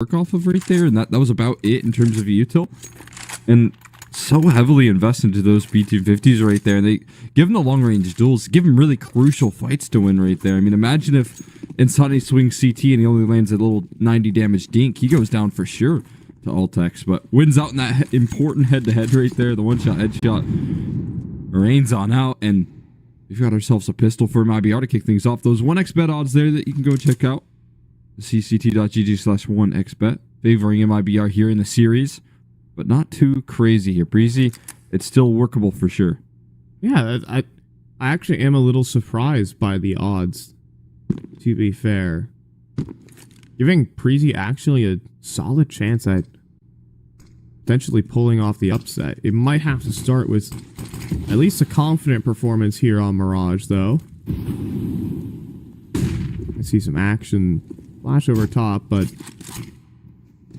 work off of right there, and that was about it in terms of util. And so heavily invest into those B250s right there. And they give him the long-range duels, give him really crucial fights to win right there. I mean, imagine if Insani swings CT and he only lands a little 90 damage dink. He goes down for sure to Altex, but wins out in that important head-to-head right there. The one-shot headshot rains on out, and we've got ourselves a pistol for MIBR to kick things off. Those 1xbet odds there that you can go check out. cct.gg/1xbet, favoring MIBR here in the series, but not too crazy here. Preasy, it's still workable for sure. Yeah, I actually am a little surprised by the odds, to be fair. Giving Preasy actually a solid chance at potentially pulling off the upset. It might have to start with at least a confident performance here on Mirage, though. I see some action flash over top, but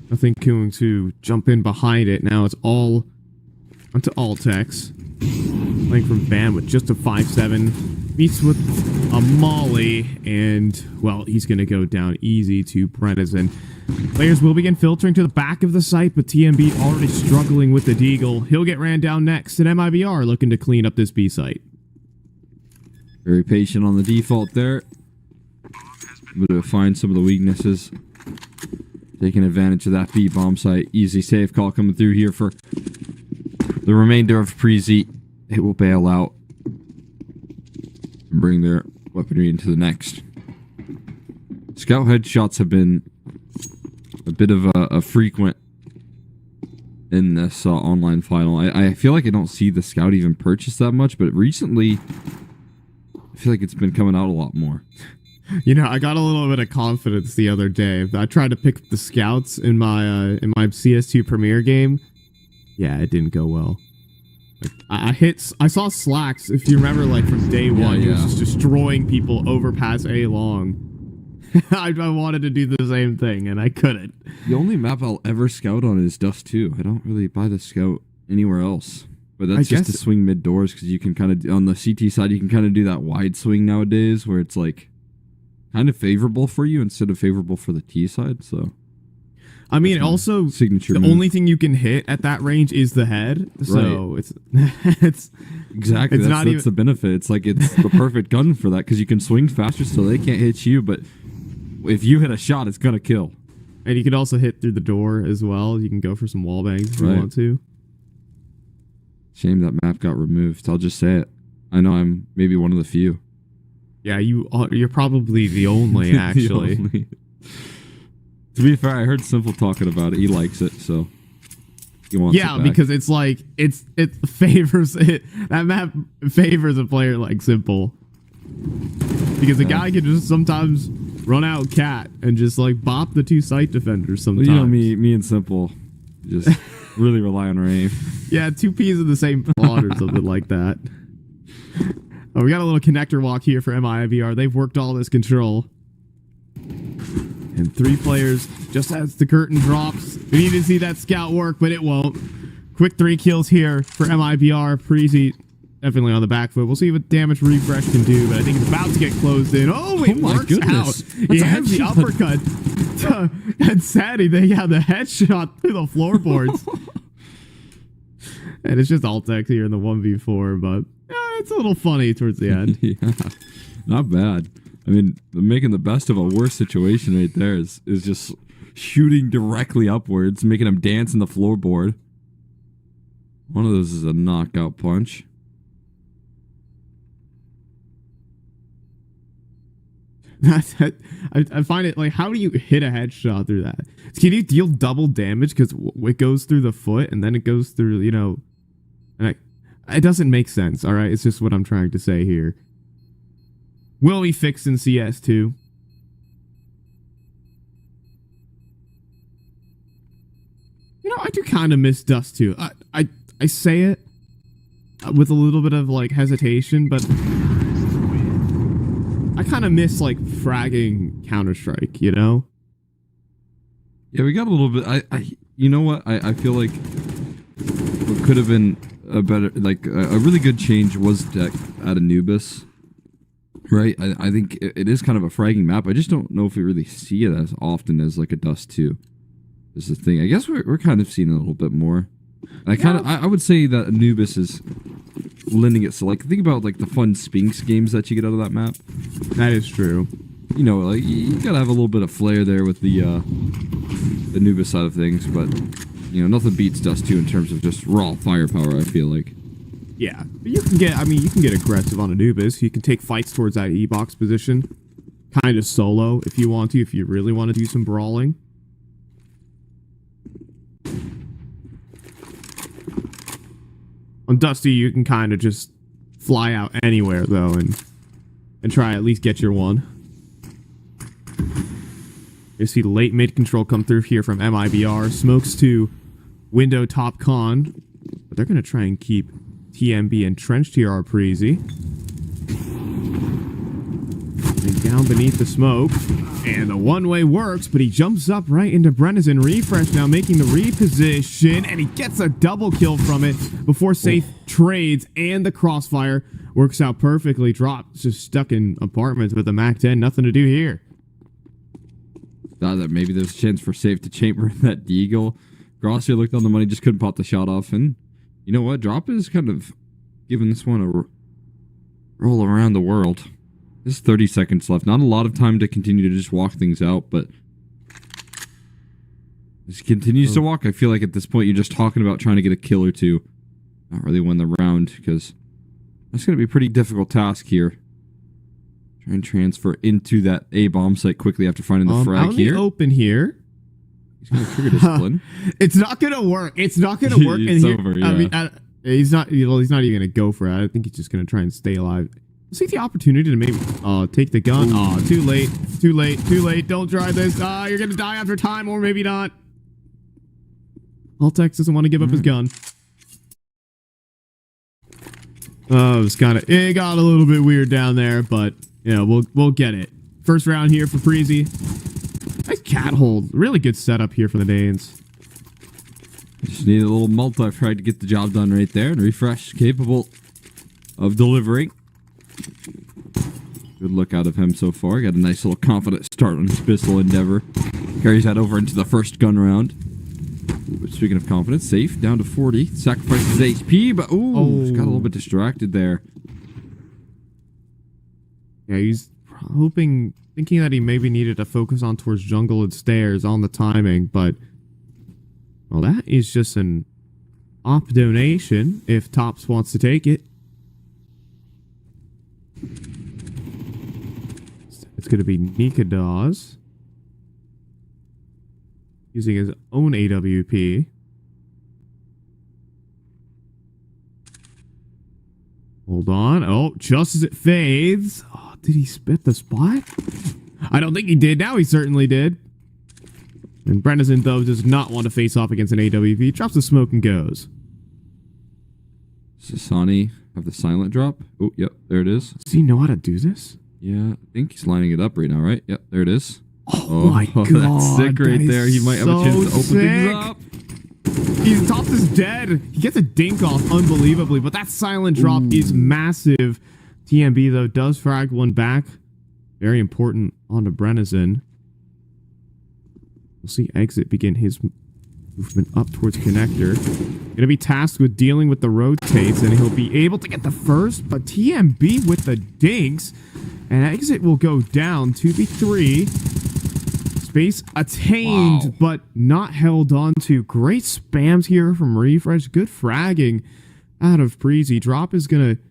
nothing going to jump in behind it. Now it's all onto Altex. Playing from Van with just a 5-7. Meets with a molly, and, well, he's going to go down easy to Preasy. Players will begin filtering to the back of the site, but TMB already struggling with the Deagle. He'll get ran down next, and MIBR looking to clean up this B site. Very patient on the default there. Able to find some of the weaknesses. Taking advantage of that B bomb site. Easy save call coming through here for the remainder of Preasy. It will bail out and bring their weaponry into the next. Scout headshots have been a bit of a frequent in this online final. I feel like I don't see the Scout even purchased that much, but recently I feel like it's been coming out a lot more. You know, I got a little bit of confidence the other day. I tried to pick up the Scouts in my CS2 Premier game. Yeah, it didn't go well. Like, I saw Slacks, if you remember, like from day one. He was just destroying people over past A long. I wanted to do the same thing, and I couldn't. The only map I'll ever scout on is Dust 2. I don't really buy the Scout anywhere else. But that's just to swing mid doors, because you can kind of, on the CT side, you can kind of do that wide swing nowadays, where it's like kind of favorable for you instead of favorable for the T side. So, I mean, also signature the move. Only thing you can hit at that range is the head. So right. it's exactly that's the benefit. It's like it's the perfect gun for that, because you can swing faster, so they can't hit you. But if you hit a shot, it's gonna kill. And you can also hit through the door as well. You can go for some wall bangs if you want to. Shame that map got removed. I'll just say it. I know I'm maybe one of the few. Yeah, you're probably the only, actually. The only. To be fair, I heard Simple talking about it. He likes it, so he wants it back. Because it's like it favors it. That map favors a player like Simple. Because a guy can just sometimes run out cat and just like bop the two site defenders sometimes. Well, you know, me and Simple just really rely on our aim. Yeah, two peas in the same plot or something like that. Oh, we got a little connector walk here for MIBR. They've worked all this control. And 3 players just as the curtain drops. We need to see that scout work, but it won't. Quick 3 kills here for MIBR. Preasy definitely on the back foot. We'll see what damage refresh can do, but I think it's about to get closed in. Oh, it works out. He has the uppercut. And Sadie, they have the headshot through the floorboards. And it's just Altex here in the 1v4, but it's a little funny towards the end. Yeah, not bad. I mean, making the best of a worse situation right there is just shooting directly upwards, making him dance in the floorboard. One of those is a knockout punch. I find it like, how do you hit a headshot through that? Can you deal double damage because it goes through the foot and then it goes through, you know, and it doesn't make sense. All right, it's just what I'm trying to say here. Will be fixed in CS2. You know, I do kind of miss Dust 2. I say it with a little bit of like hesitation, but I kind of miss like fragging Counter-Strike, you know? Yeah, we got a little bit. You know what? I feel like what could have been a better, like a really good change was to add Anubis. Right, I think it is kind of a fragging map. I just don't know if we really see it as often as like a Dust 2. is the thing. I guess we're kind of seeing a little bit more. I would say that Anubis is lending it. So like, think about like the fun Sphinx games that you get out of that map. That is true. You know, like you gotta have a little bit of flair there with the Anubis side of things, but you know, nothing beats Dust 2 in terms of just raw firepower, I feel like. Yeah, but you can get aggressive on Anubis. You can take fights towards that E-box position, kind of solo if you want to, if you really want to do some brawling. On Dusty, you can kind of just fly out anywhere though, and try at least get your one. You see late mid control come through here from MIBR. Smokes to window top con, but they're gonna try and keep TMB entrenched here, our Preasy. And down beneath the smoke. And the one-way works, but he jumps up right into Brennison. Refresh now making the reposition, and he gets a double kill from it before Safe trades, and the crossfire works out perfectly. Drops just stuck in apartments with the MAC-10. Nothing to do here. Thought that maybe there's a chance for Safe to chamber that Deagle. Grosser looked on the money, just couldn't pop the shot off, and you know what? Drop is kind of giving this one a roll around the world. There's 30 seconds left. Not a lot of time to continue to just walk things out, but as he continues to walk, I feel like at this point you're just talking about trying to get a kill or two. Not really win the round, because that's going to be a pretty difficult task here. Try and transfer into that A-bomb site quickly after finding the frag here. Open here. He's going to trigger discipline. It's not going to work. It's not going to work. It's over, yeah. I mean, he's not even going to go for it. I think he's just going to try and stay alive. Let's take the opportunity to maybe take the gun. Too late. Too late. Too late. Don't try this. You're going to die after time, or maybe not. Altex doesn't want to give up his gun. It got a little bit weird down there, but you know, we'll get it. First round here for Preasy. Nice cat hold. Really good setup here for the Danes. Just need a little multi-frag to get the job done right there, and Refresh capable of delivering. Good look out of him so far. Got a nice little confident start on his pistol endeavor. Carries that over into the first gun round. But speaking of confidence, Safe down to 40. Sacrifices HP, but just got a little bit distracted there. Yeah, he's thinking that he maybe needed to focus on towards jungle and stairs on the timing, but well, that is just an op donation if Tops wants to take it. It's going to be Nikadaz using his own AWP. Hold on. Oh, just as it fades. Oh, did he spit the spot? I don't think he did. Now he certainly did. And Brennison, though, does not want to face off against an AWP. Drops the smoke and goes. Sasani have the silent drop. Oh, yep, there it is. Does he know how to do this? Yeah, I think he's lining it up right now, right? Yep, there it is. Oh my god. That's sick right there. He might have a chance to open things up. Tops is dead. He gets a dink off unbelievably, but that silent drop is massive. TMB, though, does frag one back. Very important onto Brennison. We'll see Exit begin his movement up towards connector. Gonna be tasked with dealing with the rotates, and he'll be able to get the first, but TMB with the dinks. And Exit will go down 2v3. Space attained, but not held on to. Great spams here from Refresh. Good fragging out of Preasy. Drop is going to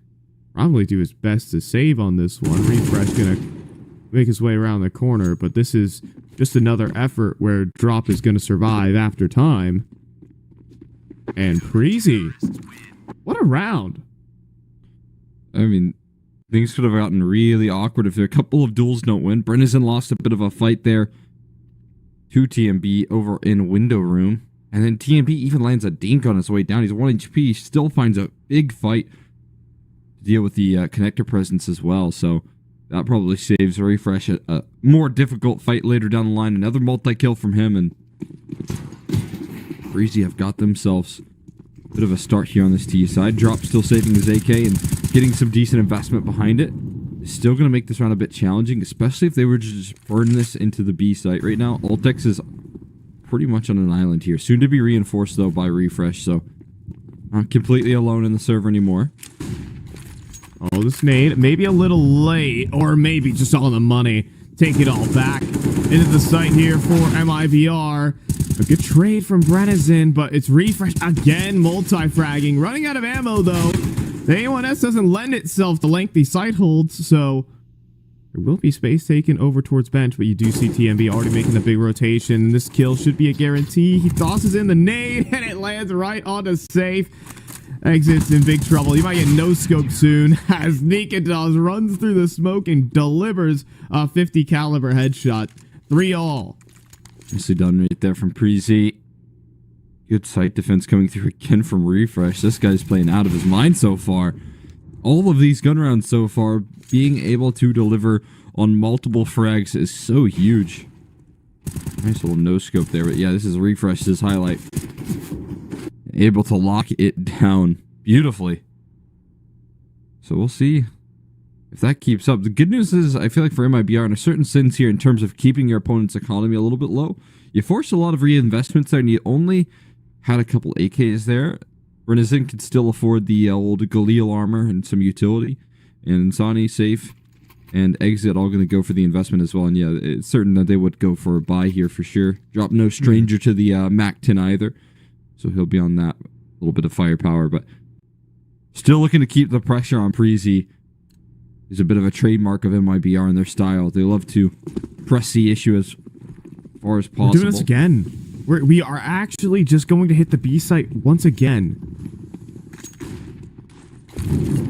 probably do his best to save on this one. Refresh going to make his way around the corner, but this is just another effort where Drop is going to survive after time. And Preasy, what a round. I mean, things could have gotten really awkward if a couple of duels don't win. Brennison lost a bit of a fight there to TMB over in window room. And then TMB even lands a dink on his way down. He's 1 HP. Still finds a big fight to deal with the connector presence as well. So that probably saves Refresh a more difficult fight later down the line. Another multi-kill from him. And Preasy have got themselves a bit of a start here on this T side. Drop still saving his AK and getting some decent investment behind it. It's still going to make this round a bit challenging, especially if they were to just burn this into the B site. Right now, Altex is pretty much on an island here. Soon to be reinforced, though, by Refresh, so not completely alone in the server anymore. Oh, this nade, maybe a little late, or maybe just on the money. Take it all back into the site here for MIBR. A good trade from Brennison, but it's Refresh again, multi-fragging. Running out of ammo, though. The A1S doesn't lend itself to lengthy sight holds, so there will be space taken over towards bench, but you do see TMB already making a big rotation. This kill should be a guarantee. He tosses in the nade, and it lands right onto safe. Exits in big trouble. You might get no scope soon as Nikados runs through the smoke and delivers a 50 caliber headshot. 3-all. Nicely done right there from Preasy. Good sight defense coming through again from Refresh. This guy's playing out of his mind so far. All of these gun rounds so far, being able to deliver on multiple frags is so huge. Nice little no scope there, but yeah, this is Refresh's highlight. Able to lock it down beautifully. So we'll see if that keeps up. The good news is, I feel like for MIBR, in a certain sense here, in terms of keeping your opponent's economy a little bit low, you forced a lot of reinvestments there, and you only had a couple AKs there. Renazin could still afford the old Galil armor and some utility. And Insani, Safe, and Exit all going to go for the investment as well. And yeah, it's certain that they would go for a buy here for sure. Drop no stranger to the MAC-10 either. So he'll be on that little bit of firepower. But still looking to keep the pressure on Preasy. Is a bit of a trademark of MIBR in their style. They love to press the issue as far as possible. We're doing this again. We are actually just going to hit the B site once again.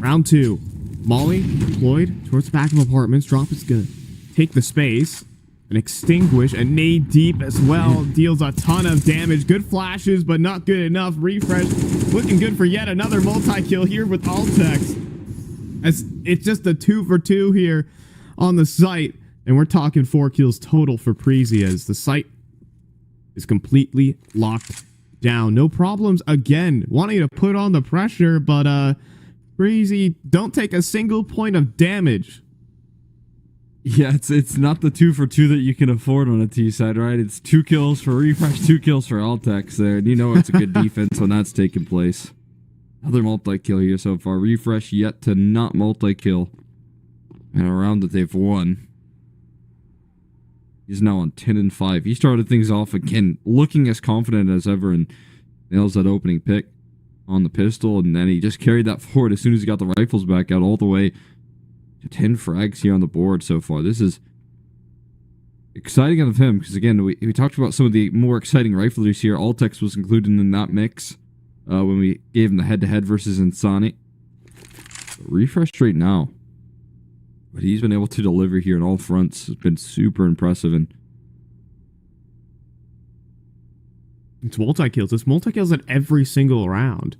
Round 2. Molly deployed towards the back of apartments. Drop is going to take the space and extinguish. A nade deep as well. Deals a ton of damage. Good flashes, but not good enough. Refresh looking good for yet another multi-kill here with Altex. As it's just a 2 for 2 here on the site. And we're talking 4 kills total for Preasy as the site is completely locked down. No problems again. Wanting to put on the pressure, but Preasy don't take a single point of damage. Yeah, it's not the 2 for 2 that you can afford on a T side, right? It's 2 kills for Refresh, 2 kills for Altex there. And you know it's a good defense when that's taking place. Another multi-kill here so far. Refresh yet to not multi-kill. And a round that they've won. He's now on 10-5. He started things off again, looking as confident as ever, and nails that opening pick on the pistol. And then he just carried that forward as soon as he got the rifles back out, all the way to 10 frags here on the board so far. This is exciting of him, because again, we talked about some of the more exciting rifleries here. Altex was included in that mix when we gave him the head-to-head versus Insani. Refresh right now. But he's been able to deliver here on all fronts. It's been super impressive. And it's multi-kills. It's multi-kills at every single round.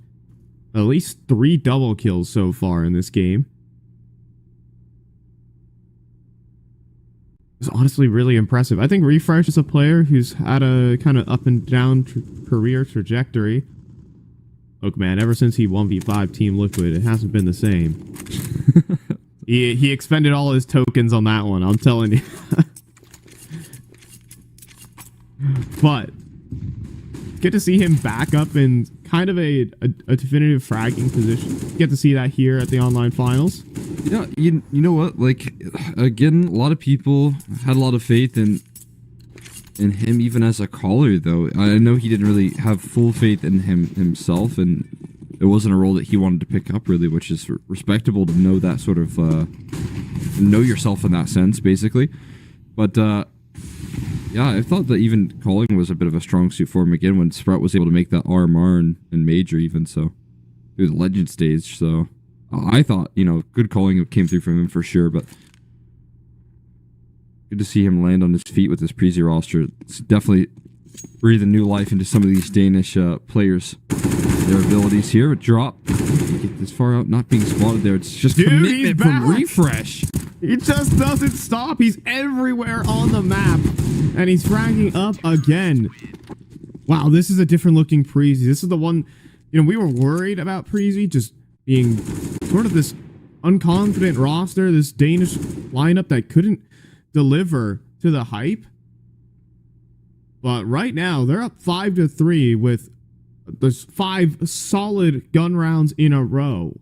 At least 3 double kills so far in this game. It's honestly really impressive. I think Refresh is a player who's had a kind of up and down career trajectory. Look, man, ever since he 1v5 Team Liquid, it hasn't been the same. He expended all his tokens on that one, I'm telling you. But good to see him back up in kind of a definitive fragging position. Get to see that here at the online finals. Yeah, you know what? Like, again, a lot of people had a lot of faith in him even as a caller, though. I know he didn't really have full faith in himself, and it wasn't a role that he wanted to pick up, really, which is respectable to know that sort of, know yourself in that sense, basically. But, yeah, I thought that even calling was a bit of a strong suit for him again when Sprout was able to make that RMR and Major even, so, through the Legend stage, so I thought, you know, good calling came through from him for sure, but good to see him land on his feet with this Preasy roster. It's definitely breathing new life into some of these Danish players. Their abilities here, but drop. Get this far out, not being spotted there. It's just commitment from Refresh. He just doesn't stop. He's everywhere on the map. And he's fragging up again. Wow, this is a different looking Preasy. This is the one, you know, we were worried about Preasy just being sort of this unconfident roster, this Danish lineup that couldn't deliver to the hype. But right now, they're up 5-3 with there's 5 solid gun rounds in a row.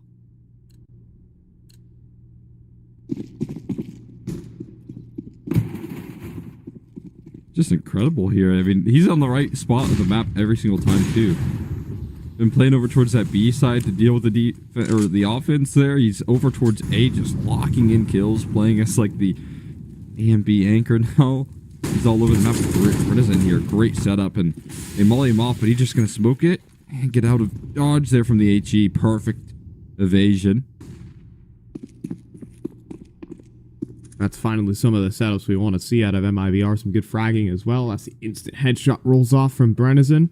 Just incredible here. I mean, he's on the right spot of the map every single time too. Been playing over towards that B side to deal with the offense there. He's over towards A, just locking in kills, playing as like the A and B anchor now. He's all over the map. Preasy here, great setup, and they molly him off, but he's just gonna smoke it and get out of dodge there from the HE. Perfect evasion. That's finally some of the setups we want to see out of MIBR. Some good fragging as well. That's the instant headshot rolls off from Preasy.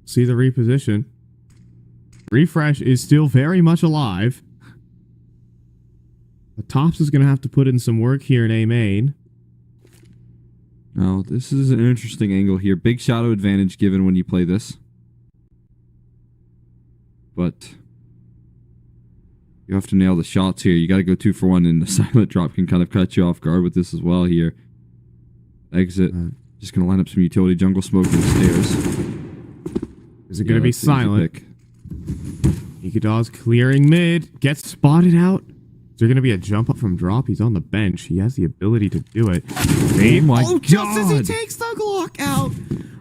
See the reposition. Refresh is still very much alive. But Tops is going to have to put in some work here in A main. Now, this is an interesting angle here. Big shadow advantage given when you play this. But you have to nail the shots here. You got to go 2 for 1, and the silent drop can kind of catch you off guard with this as well here. Exit. Just going to line up some utility jungle smoke in the stairs. Is it going to be silent? Ikeda's clearing mid. Gets spotted out. Is there going to be a jump up from drop? He's on the bench. He has the ability to do it. Oh my god. Just as he takes the Glock out.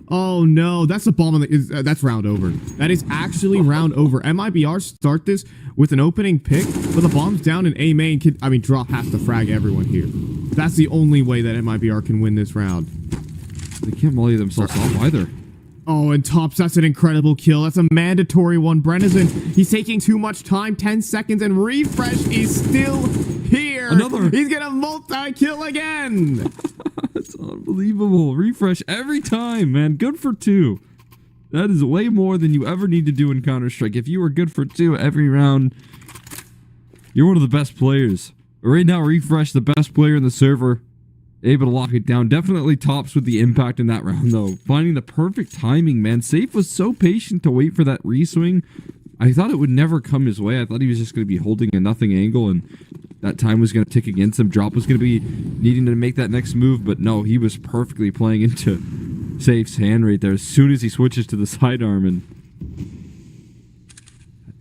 Oh no, that's a bomb. That's round over. That is actually round over. MIBR start this with an opening pick, but the bomb's down in A main. Drop has to frag everyone here. That's the only way that MIBR can win this round. They can't molly themselves off either. Oh, and Tops, that's an incredible kill. That's a mandatory one. Preasy, he's taking too much time. 10 seconds, and Refresh is still here. Another. He's gonna multi-kill again. That's unbelievable. Refresh every time, man. Good for 2. That is way more than you ever need to do in Counter-Strike. If you were good for 2 every round, you're one of the best players. But right now, Refresh, the best player in the server, able to lock it down. Definitely Tops with the impact in that round, though. Finding the perfect timing, man. Safe was so patient to wait for that re-swing. I thought it would never come his way. I thought he was just going to be holding a nothing angle, and that time was going to tick against him. Drop was going to be needing to make that next move, but no, he was perfectly playing into Safe's hand right there as soon as he switches to the sidearm, and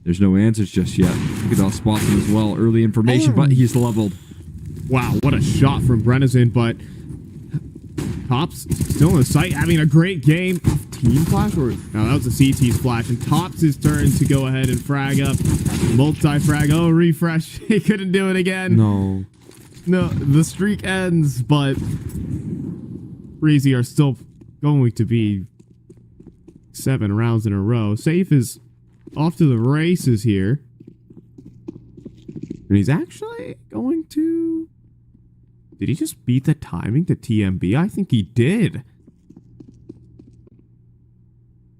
there's no answers just yet. Ikeda spots him as well. Early information, but he's leveled. Wow, what a shot from Preasy, but Tops still in the sight, having a great game. Team flash? Or no, that was a CT splash, and Tops' turn to go ahead and frag up. Multi-frag. Oh, Refresh. He couldn't do it again. No. No, the streak ends, but Preasy are still going to be 7 rounds in a row. Safe is off to the races here. And he's actually going to... Did he just beat the timing to TMB? I think he did.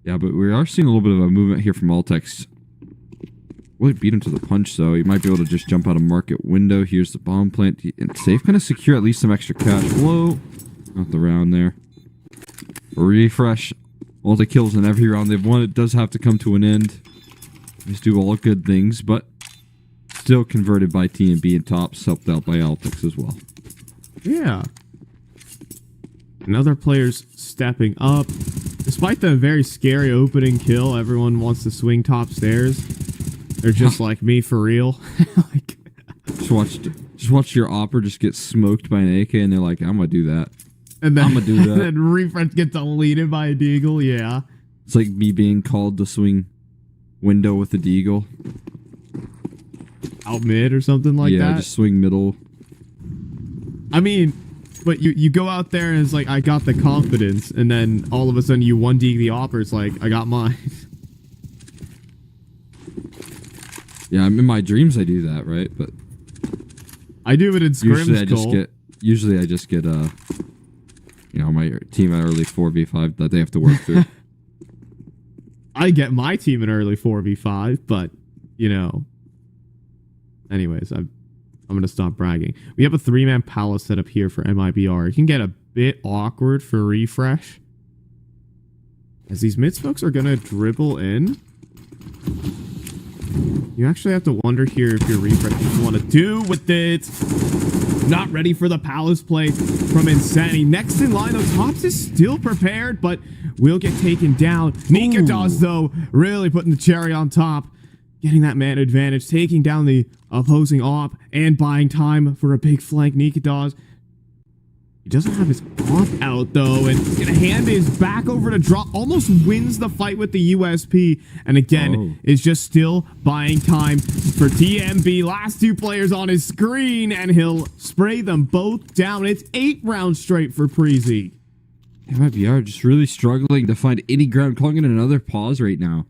Yeah, but we are seeing a little bit of a movement here from Altex. Really beat him to the punch, though. He might be able to just jump out of market window. Here's the bomb plant. And Safe kind of secure at least some extra cash flow. Not the round there. Refresh. All the kills in every round they've won. It does have to come to an end. Just do all good things, but still converted by TMB, and Tops helped out by Altex as well. Yeah. And other players stepping up. Despite the very scary opening kill, everyone wants to swing top stairs. They're just like me for real. Like, just watch your opera just get smoked by an AK, and they're like, I'm gonna do that. And then, I'm gonna do that. And then Refresh gets deleted by a deagle, yeah. It's like me being called to swing window with a deagle. Out mid or something like that? Yeah, just swing middle. I mean, but you go out there and it's like, I got the confidence, and then all of a sudden you 1D the opera, it's like, I got mine. Yeah, in my dreams I do that, right? But I do it in scrims. Usually I just get you know, my team at early 4v5 that they have to work through. I get my team in early 4v5, but you know. Anyways, I'm going to stop bragging. We have a 3-man palace set up here for MIBR. It can get a bit awkward for Refresh, as these mid smokes are going to dribble in. You actually have to wonder here if your Refresh want to do with it. Not ready for the Palace play from Insanity. Next in line, though, Tops is still prepared, but will get taken down. Nika does, though, really putting the cherry on top. Getting that man advantage, taking down the opposing op, and buying time for a big flank. Nika does. He doesn't have his op out, though, and he's going to hand his back over to Drop. Almost wins the fight with the USP. And again, is just still buying time for TMB. Last two players on his screen, and he'll spray them both down. It's 8 rounds straight for Preasy. MIBR just really struggling to find any ground, calling it another pause right now.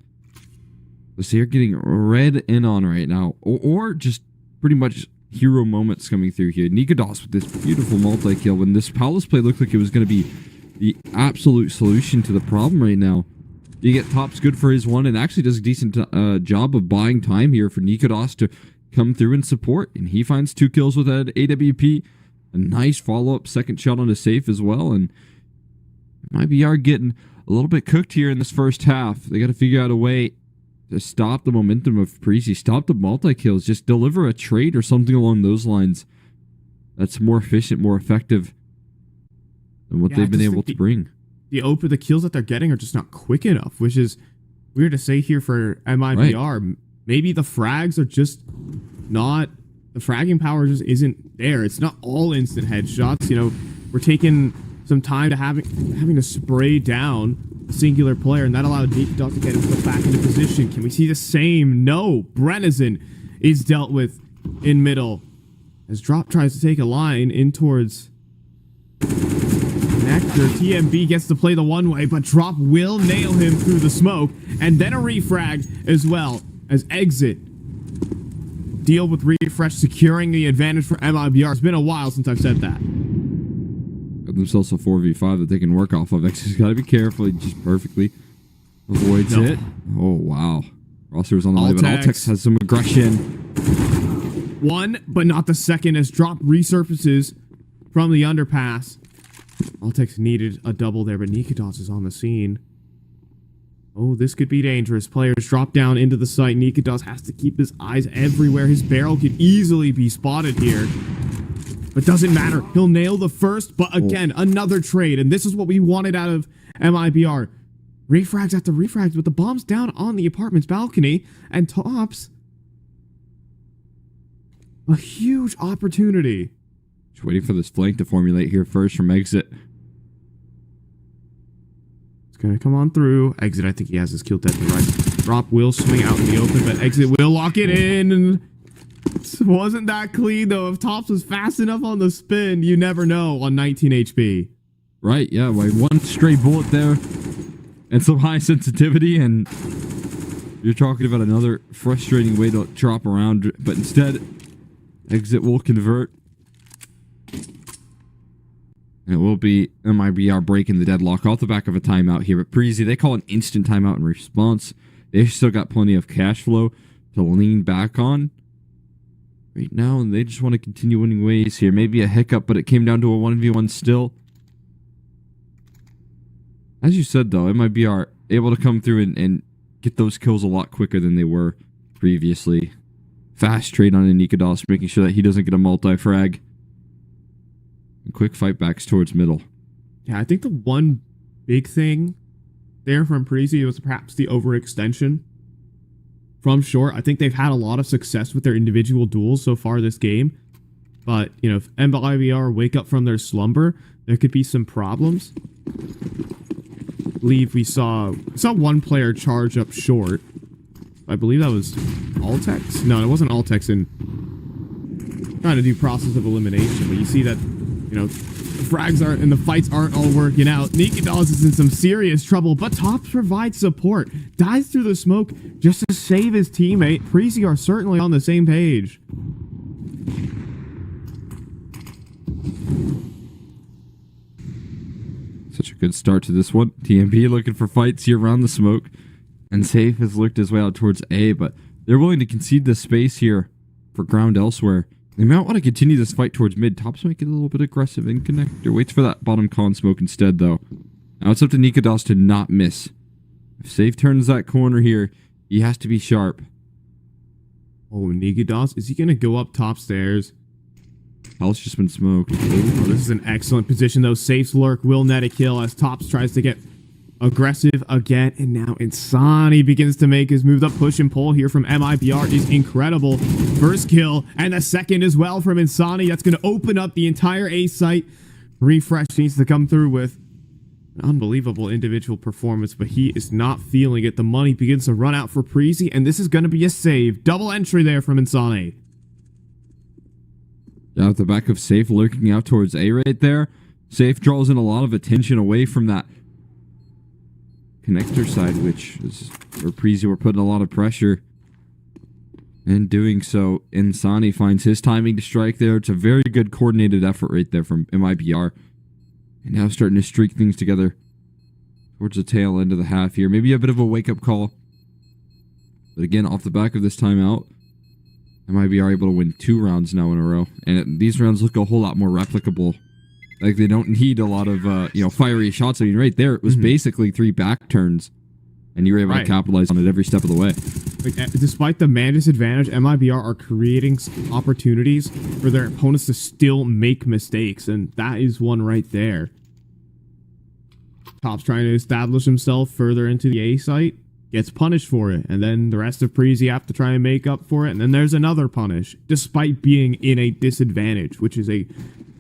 So you're getting red in on right now, or just pretty much hero moments coming through here. Nikados with this beautiful multi-kill when this Palace play looked like it was going to be the absolute solution to the problem right now. You get Tops good for his one and actually does a decent job of buying time here for Nikados to come through and support. And he finds 2 kills with an AWP. A nice follow-up second shot on a safe as well. And MIBR getting a little bit cooked here in this first half. They got to figure out a way to stop the momentum of Preasy, stop the multi-kills, just deliver a trade or something along those lines that's more efficient, more effective than what they've been able to bring. The kills that they're getting are just not quick enough, which is weird to say here for MIBR. Right. Maybe the frags are just not, the fragging power just isn't there. It's not all instant headshots. You know, we're taking some time to having to spray down a singular player, and that allowed Nikados to get himself back into position. Can we see the same? No. Brennison is dealt with in middle as Drop tries to take a line in towards Nectar. TMB gets to play the one way, but Drop will nail him through the smoke, and then a refrag as well as Exit deal with refresh, securing the advantage for MIBR. It's been a while since I've said that. Themselves a 4v5 that they can work off of. Exit's got to be careful. He just perfectly avoids it. Oh, wow. Roster's on the way, but Altex has some aggression. One, but not the second, as Drop resurfaces from the underpass. Altex needed a double there, but Nikados is on the scene. Oh, this could be dangerous. Players drop down into the site. Nikados has to keep his eyes everywhere. His barrel could easily be spotted here. But doesn't matter. He'll nail the first, but again, another trade. And this is what we wanted out of MIBR. Refrags after refrags with the bombs down on the apartment's balcony. And Tops, a huge opportunity. Just waiting for this flank to formulate here first from Exit. It's going to come on through. Exit, I think he has his kill dead to the right. Drop will swing out in the open, but Exit will lock it in. And wasn't that clean, though. If Tops was fast enough on the spin, you never know on 19 HP. Right, yeah, like one stray bullet there and some high sensitivity, and you're talking about another frustrating way to drop around, but instead, Exit will convert. And it will be MIBR breaking the deadlock off the back of a timeout here. But Preasy, they call an instant timeout in response. They've still got plenty of cash flow to lean back on right now, and they just want to continue winning ways here. Maybe a hiccup, but it came down to a 1v1 still. As you said, though, MIBR able to come through and get those kills a lot quicker than they were previously. Fast trade on Nikados, making sure that he doesn't get a multi-frag. And quick fight backs towards middle. Yeah, I think the one big thing there from Preasy was perhaps the overextension from short. I think they've had a lot of success with their individual duels so far this game. But, you know, if MIBR wake up from their slumber, there could be some problems. I believe we saw one player charge up short. I believe that was Altex. No, it wasn't Altex in trying to do process of elimination. But you see that, you know, the frags aren't and the fights aren't all working out. Nikados is in some serious trouble, but Tops provides support. Dives through the smoke just to save his teammate. Preasy are certainly on the same page. Such a good start to this one. TMB looking for fights here around the smoke. And Safe has looked his way out towards A, but they're willing to concede the space here for ground elsewhere. They might want to continue this fight towards mid. Tops might get a little bit aggressive in connector. Waits for that bottom con smoke instead, though. Now it's up to Nikados to not miss. If Safe turns that corner here, he has to be sharp. Oh, Nikados, is he going to go up top stairs Palace just been smoked. Oh, this is an excellent position, though. Safe's lurk will net a kill as Tops tries to get aggressive again. And now Insani begins to make his move. The push and pull here from MIBR is incredible. First kill, and the second as well from Insani. That's going to open up the entire A site. Refresh needs to come through with an unbelievable individual performance, but he is not feeling it. The money begins to run out for Preasy, and this is going to be a save. Double entry there from Insani. Out the back of Safe lurking out towards A right there. Safe draws in a lot of attention away from that connector side, which is where Preasy were putting a lot of pressure. In doing so, Insani finds his timing to strike there. It's a very good coordinated effort right there from MIBR. And now starting to streak things together towards the tail end of the half here. Maybe a bit of a wake-up call. But again, off the back of this timeout, MIBR able to win 2 rounds now in a row. And these rounds look a whole lot more replicable. Like, they don't need a lot of, fiery shots. I mean, right there, it was basically 3 back turns. And you were able to capitalize on it every step of the way. Like, despite the man disadvantage, MIBR are creating opportunities for their opponents to still make mistakes. And that is one right there. Top's trying to establish himself further into the A site. Gets punished for it, and then the rest of Preasy have to try and make up for it, and then there's another punish, despite being in a disadvantage, which is a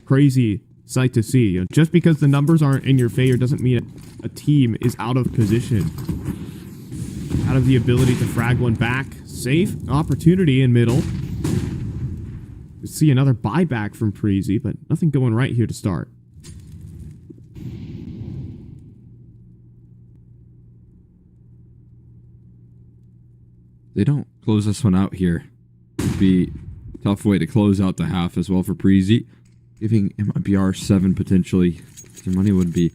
crazy sight to see. You know, just because the numbers aren't in your favor doesn't mean a team is out of position. Out of the ability to frag one back. Safe opportunity in middle. We see another buyback from Preasy, but nothing going right here to start. They don't close this one out here. It'd be a tough way to close out the half as well for Preasy. Giving MIBR 7 potentially. Their money would be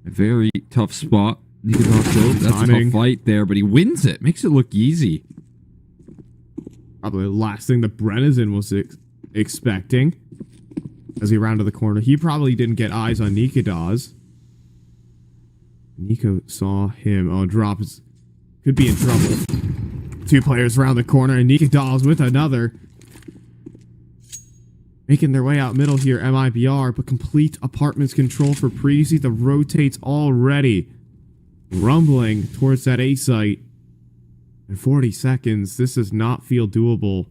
a very tough spot. That's a tough fight there, but he wins it. Makes it look easy. Probably the last thing that Brennison was expecting as he rounded the corner. He probably didn't get eyes on Nikadaz. Nico saw him. Oh, drop is... could be in trouble. 2 players around the corner, and Nikadaz with another. Making their way out middle here, MIBR, but complete apartments control for Preasy. The rotates already. Rumbling towards that A site. In 40 seconds, this does not feel doable.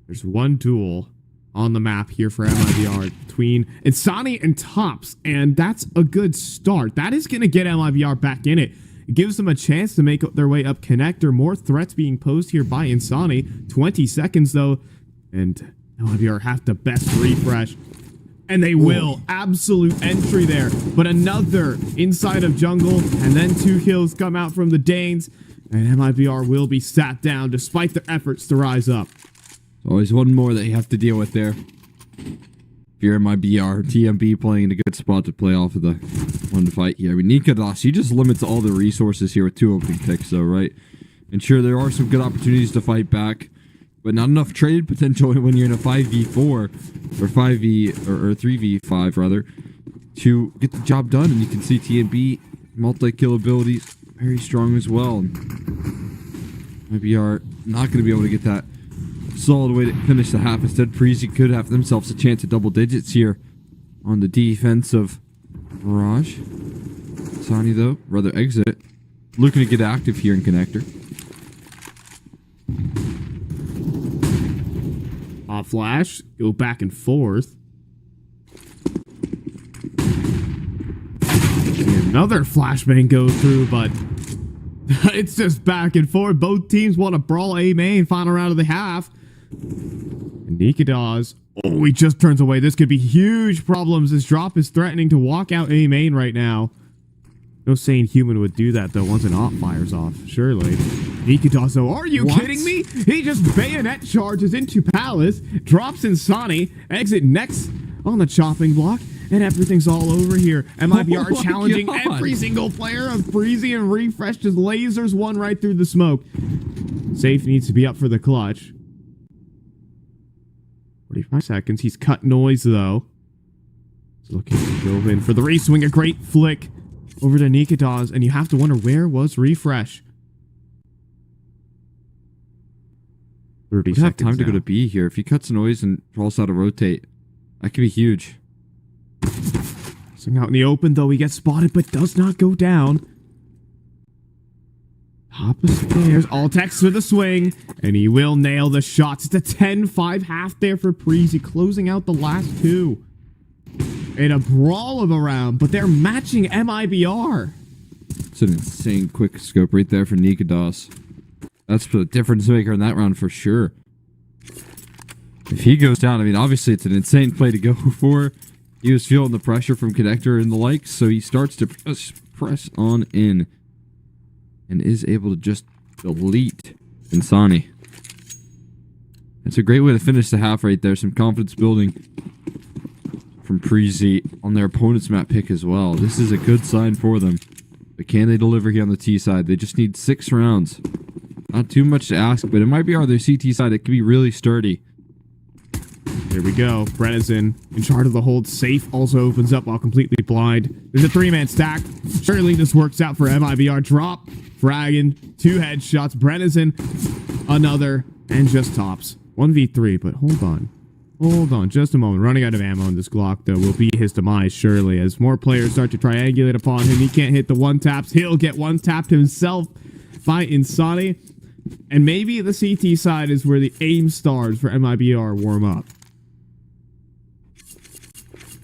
There's one duel on the map here for MIBR between Insani and Tops, and that's a good start. That is going to get MIBR back in it. It gives them a chance to make their way up connector. More threats being posed here by Insani. 20 seconds, though, and MIBR have to best refresh. And they will. Absolute entry there. But another inside of jungle, and then 2 kills come out from the Danes, and MIBR will be sat down despite their efforts to rise up. Always one more that you have to deal with there. If you're MIBR, TMB playing in a good spot to play off of the one fight here. I mean, Nikadaz, he just limits all the resources here with 2 opening picks, though, right? And sure, there are some good opportunities to fight back, but not enough trade potential when you're in a 5v4 or 5v or 3v5 rather to get the job done. And you can see TMB multi-kill abilities very strong as well. And MIBR not going to be able to get that solid way to finish the half. Instead, Preasy could have themselves a chance at double digits here on the defense of Mirage. Sani, though, rather exit. Looking to get active here in connector. Off flash, go back and forth. And another flashbang goes through, but it's just back and forth. Both teams want to brawl A main final round of the half. And Nikadaz, oh, he just turns away. This could be huge problems. This drop is threatening to walk out A main right now. No sane human would do that, though, once an op fires off. Surely. Nikadaz, though, are you kidding me? He just bayonet charges into Palace, drops Insani, exit next on the chopping block, and everything's all over here. MIBR challenging every single player of Preasy, and Refresh just lasers one right through the smoke. Safe needs to be up for the clutch. 45 seconds. He's cut noise, though. He's looking to go in for the re-swing. A great flick over to Nikadaz, and you have to wonder, where was Refresh? 30 Does have seconds time to go now. to B here. If he cuts noise and draws out a rotate, that could be huge. Swing out in the open, though. He gets spotted, but does not go down. Top of stairs. Altex with a swing. And he will nail the shots. It's a 10-5 half there for Preasy, closing out the last two. In a brawl of a round, but they're matching MIBR. It's an insane quick scope right there for Nikados. That's the difference maker in that round for sure. If he goes down, I mean, obviously it's an insane play to go for. He was feeling the pressure from Connector and the likes, so he starts to press on in. And is able to just delete Insani. It's a great way to finish the half right there. Some confidence building from Preasy on their opponent's map pick as well. This is a good sign for them. But can they deliver here on the T side? They just need 6 rounds. Not too much to ask, but it might be on their CT side. It could be really sturdy. Here we go. Brennan in charge of the hold. Safe also opens up while completely blind. There's a 3-man stack. Surely this works out for MIBR. Drop. Fragging. 2 headshots. Brennan another. And just tops. 1v3, but hold on. Hold on, just a moment. Running out of ammo in this Glock, though, will be his demise, surely. As more players start to triangulate upon him, he can't hit the one-taps. He'll get one-tapped himself by Insani. And maybe the CT side is where the aim stars for MIBR warm up.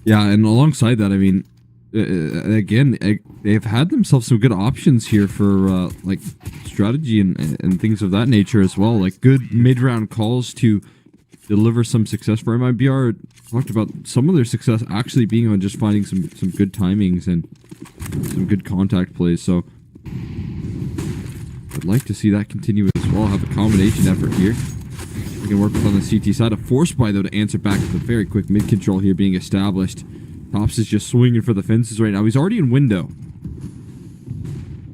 Yeah, and alongside that, I mean, again, they've had themselves some good options here for, like, strategy and things of that nature as well. Like, good mid-round calls to deliver some success for MIBR. Talked about some of their success actually being on just finding some good timings and some good contact plays. So I'd like to see that continue as well. Have a combination effort here. We can work with on the CT side. A force buy though to answer back with a very quick mid control here being established. Tops is just swinging for the fences right now. He's already in window.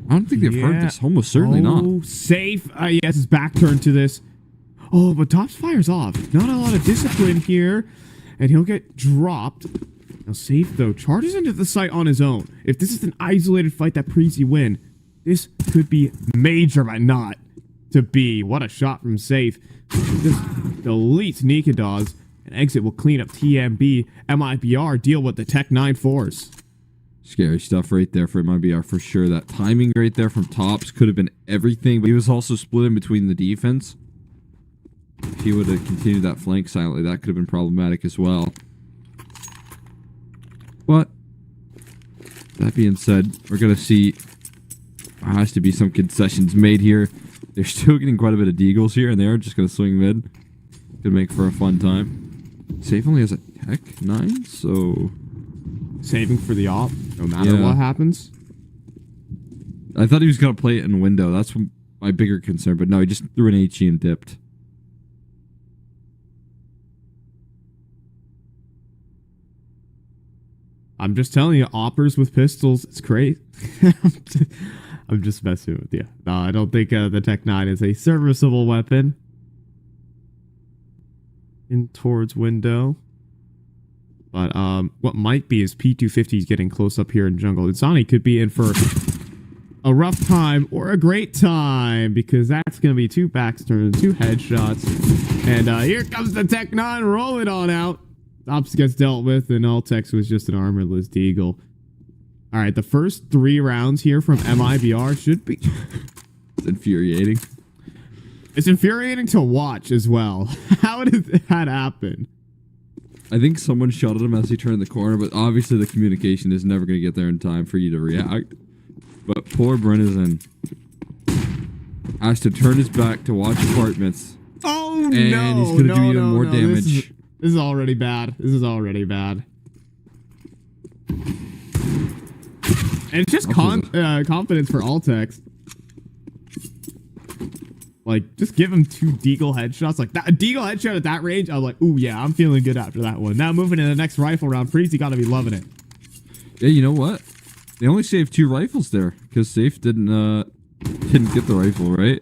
I don't think they've heard this. Almost certainly not. Safe. Yes, his back turned to this. Oh, but Tops fires off. Not a lot of discipline here. And he'll get dropped. Now, Safe, though, charges into the site on his own. If this is an isolated fight that Preasy win, this could be major, but not to be. What a shot from Safe. This deletes Nikados. And Exit will clean up TMB. MIBR deal with the Tech 9 force. Scary stuff right there for MIBR for sure. That timing right there from Tops could have been everything. But he was also split in between the defense. If he would have continued that flank silently, that could have been problematic as well. But that being said, we're going to see there has to be some concessions made here. They're still getting quite a bit of deagles here, and they are just going to swing mid. Could make for a fun time. Safe only has a Tech 9, so Saving for the op, no matter what happens. I thought he was going to play it in window. That's my bigger concern, but no, he just threw an HE and dipped. I'm just telling you, oppers with pistols, it's great. I'm just messing with you. No, I don't think the Tech 9 is a serviceable weapon. In towards window. But what might be is P250 is getting close up here in jungle. Insani could be in for a rough time or a great time, because that's going to be 2 backs turns, 2 headshots. And here comes the Tech 9 rolling on out. Tops gets dealt with, and Altex was just an armorless deagle. All right, the first 3 rounds here from MIBR should be... It's infuriating. It's infuriating to watch as well. How did that happen? I think someone shot at him as he turned the corner, but obviously the communication is never going to get there in time for you to react. But poor Brennan has to turn his back to watch apartments. Oh, and no. He's going to do even more damage. This is already bad. This is already bad. And it's just confidence for Altex. Like, just give him 2 deagle headshots. Like, that, a deagle headshot at that range, I was like, ooh, yeah, I'm feeling good after that one. Now moving to the next rifle round. Preasy got to be loving it. Yeah, you know what? They only saved 2 rifles there, because Safe didn't get the rifle, right?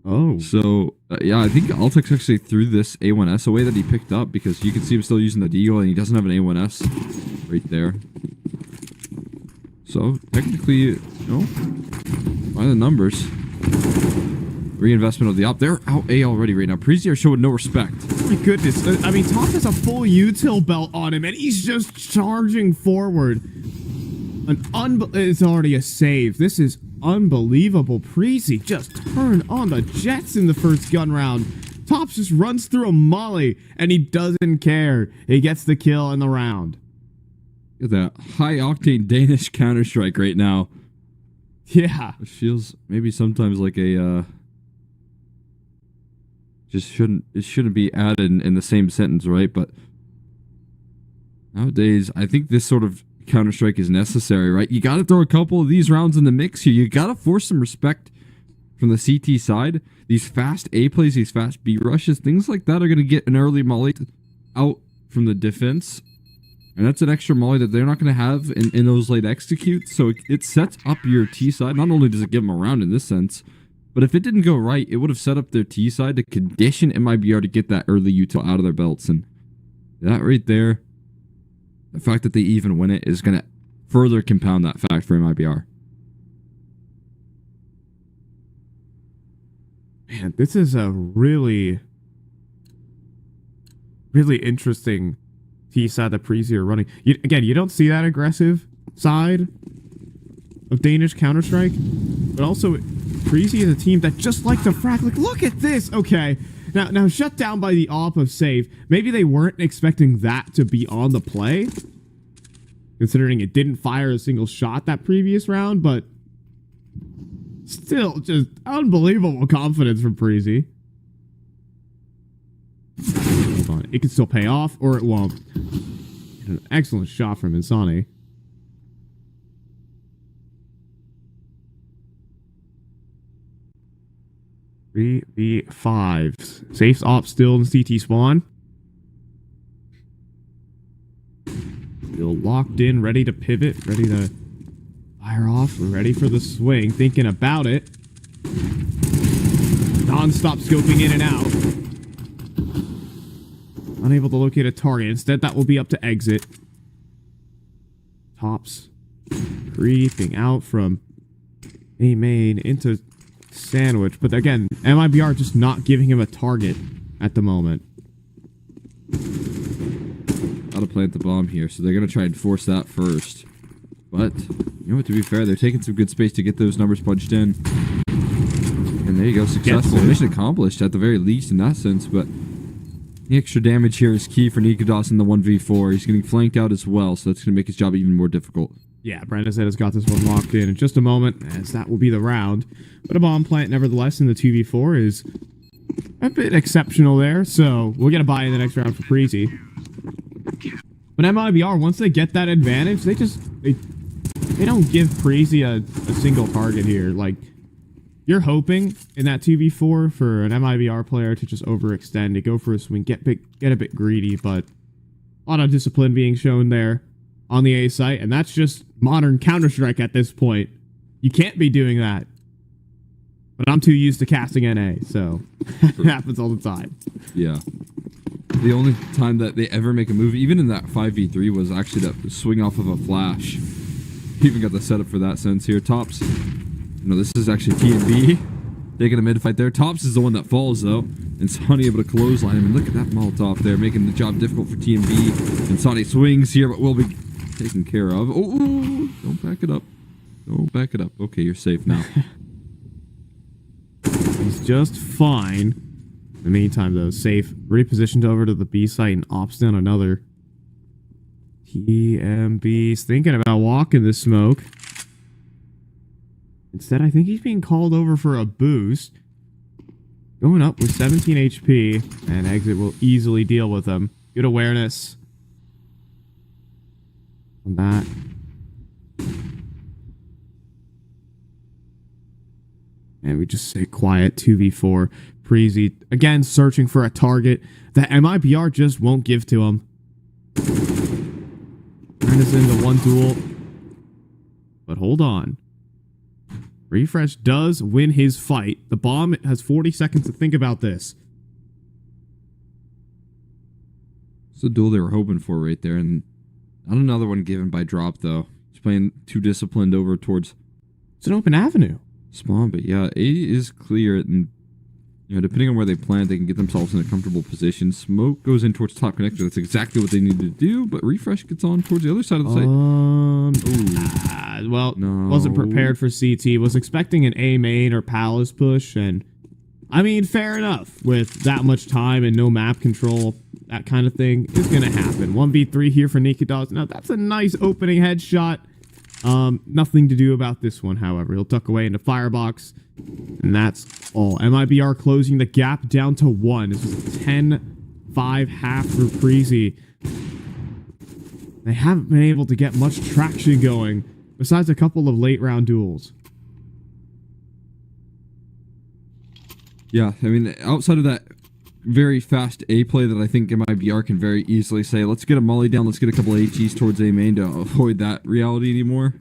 Oh. So, yeah, I think Altex actually threw this A1S away that he picked up, because you can see him still using the deagle, and he doesn't have an A1S right there. So, technically, you know, by the numbers, reinvestment of the op. They're out A already right now. Preasy are showing no respect. Oh my goodness. I mean, Top has a full util belt on him, and he's just charging forward. It's already a save. This is unbelievable. Preasy just turned on the jets in the first gun round. Tops just runs through a molly, and he doesn't care. He gets the kill in the round. Look at that high-octane Danish Counter-Strike right now. Yeah. It feels maybe sometimes like a, it shouldn't be added in the same sentence, right? But nowadays, I think this sort of Counter-Strike is necessary, right? You got to throw a couple of these rounds in the mix here. You got to force some respect from the CT side. These fast A plays, these fast B rushes, things like that are going to get an early molly out from the defense. And that's an extra molly that they're not going to have in those late executes. So it sets up your T side. Not only does it give them a round in this sense, but if it didn't go right, it would have set up their T side to condition MIBR to get that early util out of their belts. And that right there, the fact that they even win it is going to further compound that fact for MIBR. Man, this is a really, really interesting T side that Preasy are running. Again, you don't see that aggressive side of Danish Counter-Strike, but also Preasy is a team that just like to frag. Like, look at this. Okay, now shut down by the op of save. Maybe they weren't expecting that to be on the play, considering it didn't fire a single shot that previous round, but still, just unbelievable confidence from Preasy. Hold on. It can still pay off, or it won't. An excellent shot from Insani. Three v5. Safe's op still in CT spawn. Still locked in, ready to pivot, ready to fire off, ready for the swing, thinking about it. Non-stop scoping in and out. Unable to locate a target. Instead, that will be up to exit. Tops creeping out from A main into sandwich. But again, MIBR just not giving him a target at the moment. Gotta plant the bomb here, so they're gonna try and force that first. But, you know what, to be fair, they're taking some good space to get those numbers punched in. And there you go, successful. Mission accomplished at the very least in that sense, but the extra damage here is key for Nikodas in the 1v4. He's getting flanked out as well, so that's going to make his job even more difficult. Yeah, Brandon said has got this one locked in just a moment, as that will be the round. But a bomb plant, nevertheless, in the 2v4 is a bit exceptional there, so we'll get a buy in the next round for Preasy. But MIBR, once they get that advantage, they don't give Preasy a single target here. Like, you're hoping in that 2v4 for an MIBR player to just overextend, to go for a swing, get a bit greedy, but a lot of discipline being shown there on the A site, and that's just modern Counter-Strike at this point. You can't be doing that. But I'm too used to casting NA, so it happens all the time. Yeah. The only time that they ever make a move, even in that 5v3, was actually that swing off of a flash. Even got the setup for that sense here. Tops. No, this is actually TNB taking a mid fight there. Tops is the one that falls, though. And Sonny able to clothesline him. And look at that Molotov there, making the job difficult for TNB. And Sonny swings here, but will be taken care of. Oh, don't back it up. Don't back it up. Okay, you're safe now. He's just fine. In the meantime, though, safe. Repositioned over to the B site and ops down another. TMB's thinking about walking the smoke. Instead, I think he's being called over for a boost. Going up with 17 HP, and exit will easily deal with him. Good awareness on that. And we just stay quiet. 2v4. Preasy, again, searching for a target that MIBR just won't give to him. Turn us into one duel. But hold on. Refresh does win his fight. The bomb has 40 seconds to think about this. It's the duel they were hoping for right there. And not another one given by drop, though. He's playing too disciplined over towards... It's an open avenue. Spawn, but yeah, A is clear. And You know, depending on where they plant, they can get themselves in a comfortable position. Smoke goes in towards top connector. That's exactly what they need to do. But Refresh gets on towards the other side of the site. Well, No. wasn't prepared for CT. Was expecting an A main or Palace push, and I mean, fair enough. With that much time and no map control, that kind of thing is gonna happen. 1v3 here for Nikidas. Now that's a nice opening headshot. Nothing to do about this one, however. He'll tuck away into Firebox, and that's all. MIBR closing the gap down to 1. This is a 10-5 half for Preasy. They haven't been able to get much traction going, besides a couple of late round duels. Yeah, I mean, outside of that very fast A play that I think MIBR can very easily say, let's get a molly down, let's get a couple of HEs towards A main to avoid that reality anymore.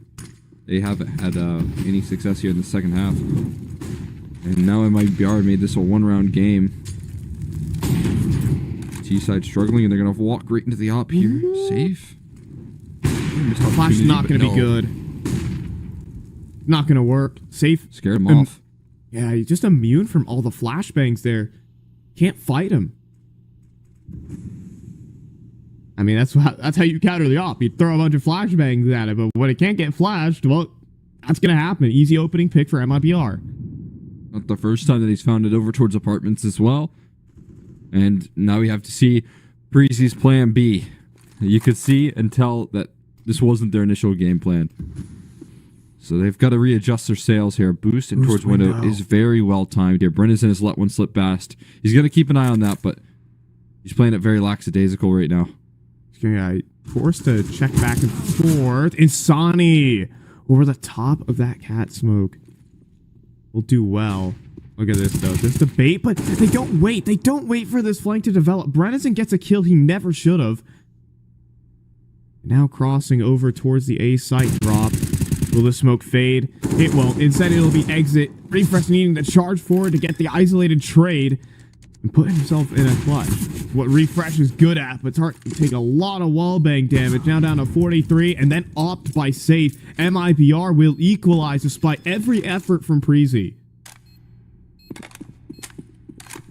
They haven't had any success here in the second half. And now MIBR made this a one-round game. T-side struggling, and they're going to walk right into the op here. Safe. Flash is not going to be good. Not going to work. Safe. Scared him off. Yeah, he's just immune from all the flashbangs there. Can't fight him. I mean, that's how you counter the op. You throw a bunch of flashbangs at it, but when it can't get flashed, well, that's going to happen. Easy opening pick for MIBR. Not the first time that he's found it over towards apartments as well. And now we have to see Preasy's plan B. You could see and tell that this wasn't their initial game plan. So they've got to readjust their sails here. Boost and towards window is very well timed here. Brennan has let one slip past. He's going to keep an eye on that, but he's playing it very lackadaisical right now. He's going to forced to check back and forth. Insani over the top of that cat smoke. Will do well. Look at this, though. This debate, but they don't wait. They don't wait for this flank to develop. Brennan gets a kill he never should have. Now crossing over towards the A site drop. Will the smoke fade? It won't. Instead, it'll be exit. Refresh needing to charge forward to get the isolated trade and put himself in a clutch. What Refresh is good at, but it's hard to take a lot of wallbang damage. Now down to 43, and then opt by safe. MIBR will equalize despite every effort from Preasy.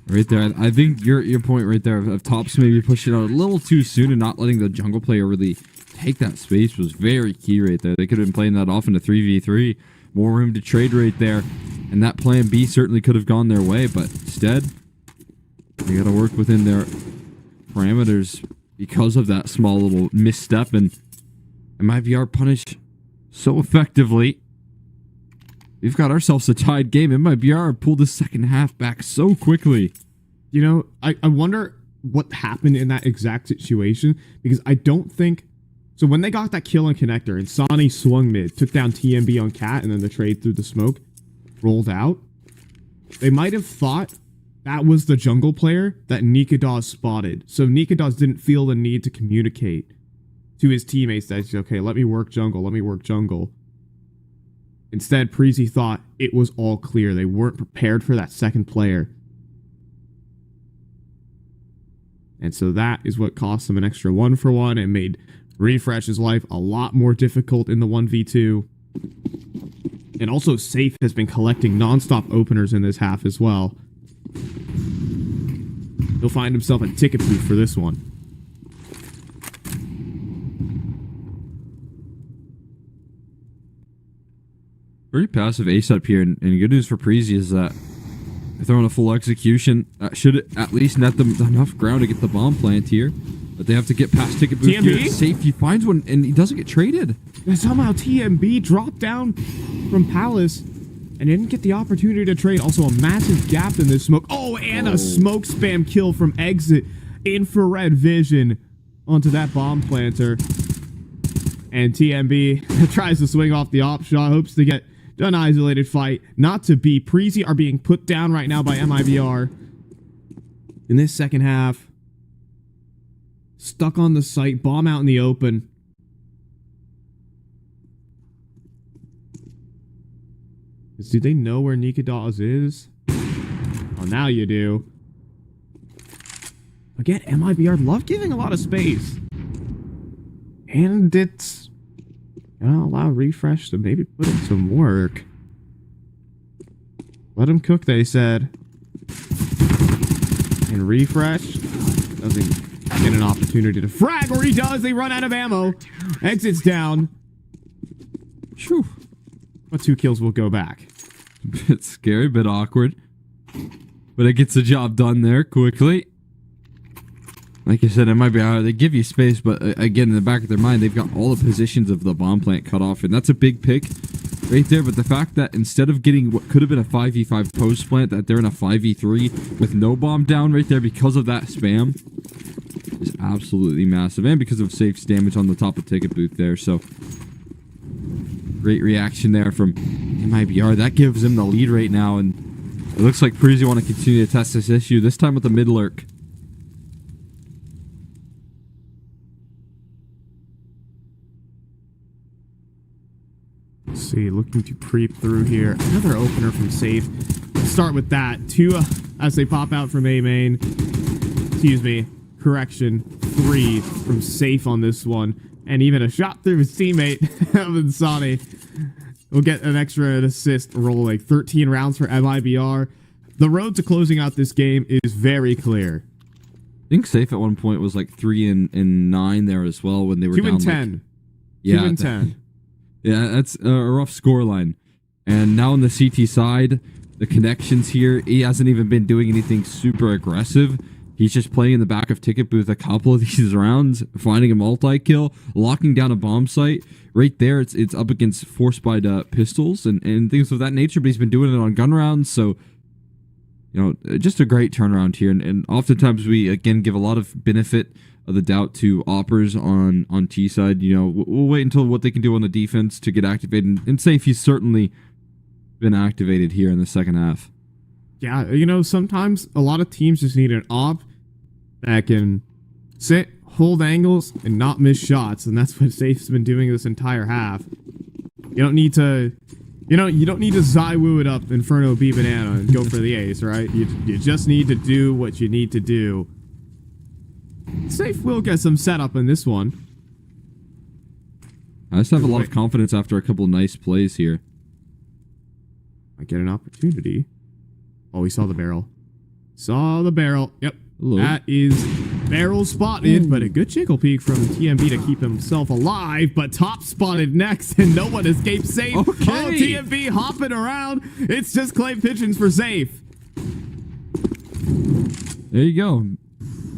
Right there. I think your point right there of Tops maybe pushing out a little too soon and not letting the jungle player really take that space was very key right there. They could have been playing that off in a 3v3. More room to trade right there. And that plan B certainly could have gone their way, but instead, they got to work within their parameters because of that small little misstep. And MIBR punished so effectively. We've got ourselves a tied game. MIBR pulled the second half back so quickly. You know, I wonder what happened in that exact situation, because I don't think... So when they got that kill on connector and Sonny swung mid, took down TMB on Cat, and then the trade through the smoke rolled out, they might have thought that was the jungle player that Nikidas spotted. So Nikidas didn't feel the need to communicate to his teammates that he's okay, let me work jungle, let me work jungle. Instead, Preasy thought it was all clear. They weren't prepared for that second player. And so that is what cost them an extra 1-for-1 and made Refresh's life a lot more difficult in the 1v2. And also Safe has been collecting non-stop openers in this half as well. He'll find himself a ticket booth for this one. Very passive ace up here, and good news for Preasy is that they're throwing a full execution. Should at least net them enough ground to get the bomb plant here. But they have to get past ticket booth here. Safe, he finds one, and he doesn't get traded. And somehow TMB dropped down from Palace and didn't get the opportunity to trade. Also a massive gap in this smoke. Oh, and a smoke spam kill from exit. Infrared vision onto that bomb planter. And TMB tries to swing off the op shot, hopes to get an isolated fight. Not to be. Preasy are being put down right now by MIBR. In this second half. Stuck on the site, bomb out in the open. Do they know where Nikidas is? Oh, now you do. Again, MIBR love giving a lot of space. And it's gonna allow Refresh to maybe put in some work. Let him cook, they said. And refresh. Doesn't get an opportunity to frag, or he does. They run out of ammo. Exits down. Phew. But 2 kills will go back. Bit scary, bit awkward. But it gets the job done there quickly. Like I said, it might be they give you space, but again, in the back of their mind, they've got all the positions of the bomb plant cut off, and that's a big pick right there. But the fact that instead of getting what could have been a 5v5 post plant, that they're in a 5v3 with no bomb down right there because of that spam is absolutely massive, and because of Safe's damage on the top of ticket booth there. So great reaction there from MIBR. That gives him the lead right now, and it looks like Preasy want to continue to test this issue, this time with the mid lurk. Let's see, looking to creep through here. Another opener from Safe. Let's start with that. 2 as they pop out from A main. Excuse me. Correction. 3 from Safe on this one. And even a shot through his teammate, Evan Sani. We'll get an extra assist rolling. 13 rounds for MIBR. The road to closing out this game is very clear. I think Safe at one point was like 3 and 9 there as well when they were 2 down and 10. Like, yeah, 2 and 10. Yeah, that's a rough scoreline. And now on the CT side, the connections here, he hasn't even been doing anything super aggressive. He's just playing in the back of ticket booth a couple of these rounds, finding a multi-kill, locking down a bomb site. Right there, it's up against force-by pistols and things of that nature, but he's been doing it on gun rounds, so you know, just a great turnaround here. And oftentimes we, again, give a lot of benefit of the doubt to oppers on T side. You know, we'll wait until what they can do on the defense to get activated. And Safe, he's certainly been activated here in the second half. Yeah, you know, sometimes a lot of teams just need an op that can sit, hold angles, and not miss shots. And that's what Safe's been doing this entire half. You don't need to... You know, you don't need to Zywoo it up Inferno B Banana and go for the ace, right? You just need to do what you need to do. Safe will get some setup in this one. I just have a lot of confidence after a couple of nice plays here. I get an opportunity. Oh, he saw the barrel. Saw the barrel. Yep. Hello. That is barrel spotted, but a good jiggle peek from TMB to keep himself alive, but top spotted next, and no one escapes Safe. Okay. Oh, TMB hopping around. It's just clay pigeons for Safe. There you go.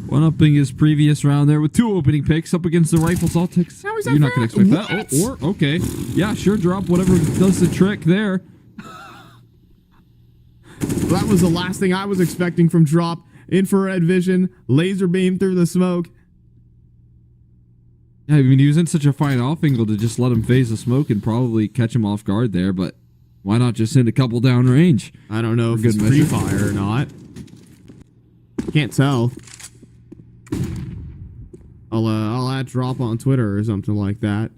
One-upping his previous round there with 2 opening picks up against the rifles. I'll take... You're not going to expect that. Oh, or, okay. Yeah, sure, drop whatever does the trick there. That was the last thing I was expecting from drop. Infrared vision, laser beam through the smoke. Yeah, I mean, he was in such a fine off angle to just let him phase the smoke and probably catch him off guard there, but why not just send a couple down range? I don't know if it's pre-fire or not. Can't tell. I'll add drop on Twitter or something like that.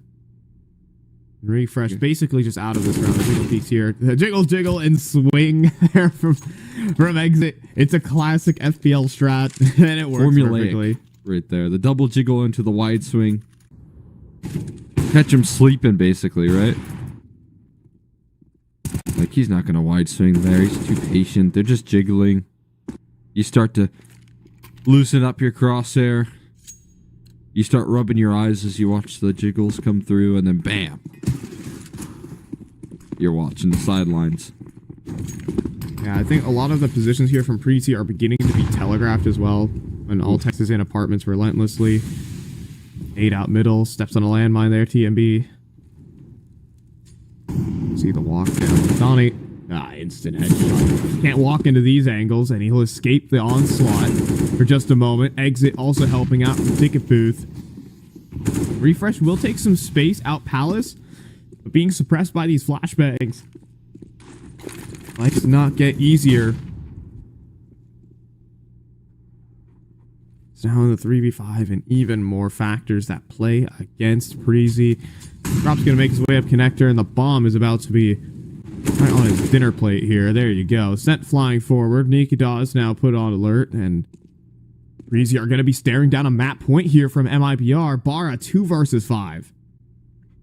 Refresh, basically just out of this round. Jiggle peeks here. Jiggle and swing there from exit. It's a classic FPL strat, and it works perfectly. Right there. The double jiggle into the wide swing. Catch him sleeping, basically, right? Like, he's not going to wide swing there. He's too patient. They're just jiggling. You start to loosen up your crosshair. You start rubbing your eyes as you watch the jiggles come through, and then bam! You're watching the sidelines. Yeah, I think a lot of the positions here from Preasy are beginning to be telegraphed as well. When all Texas in apartments relentlessly. 8 out middle, steps on a landmine there, TMB. See the walk down. Donnie. Instant headshot. Can't walk into these angles, and he'll escape the onslaught for just a moment. Exit also helping out from ticket booth. Refresh will take some space out Palace, but being suppressed by these flashbangs. Life does not get easier. It's now in the 3v5 and even more factors that play against Preasy. Drop's going to make his way up connector, and the bomb is about to be right on his dinner plate here. There you go. Sent flying forward. Nikita is now put on alert, and Preasy are going to be staring down a map point here from MIBR. Bar a 2 versus 5.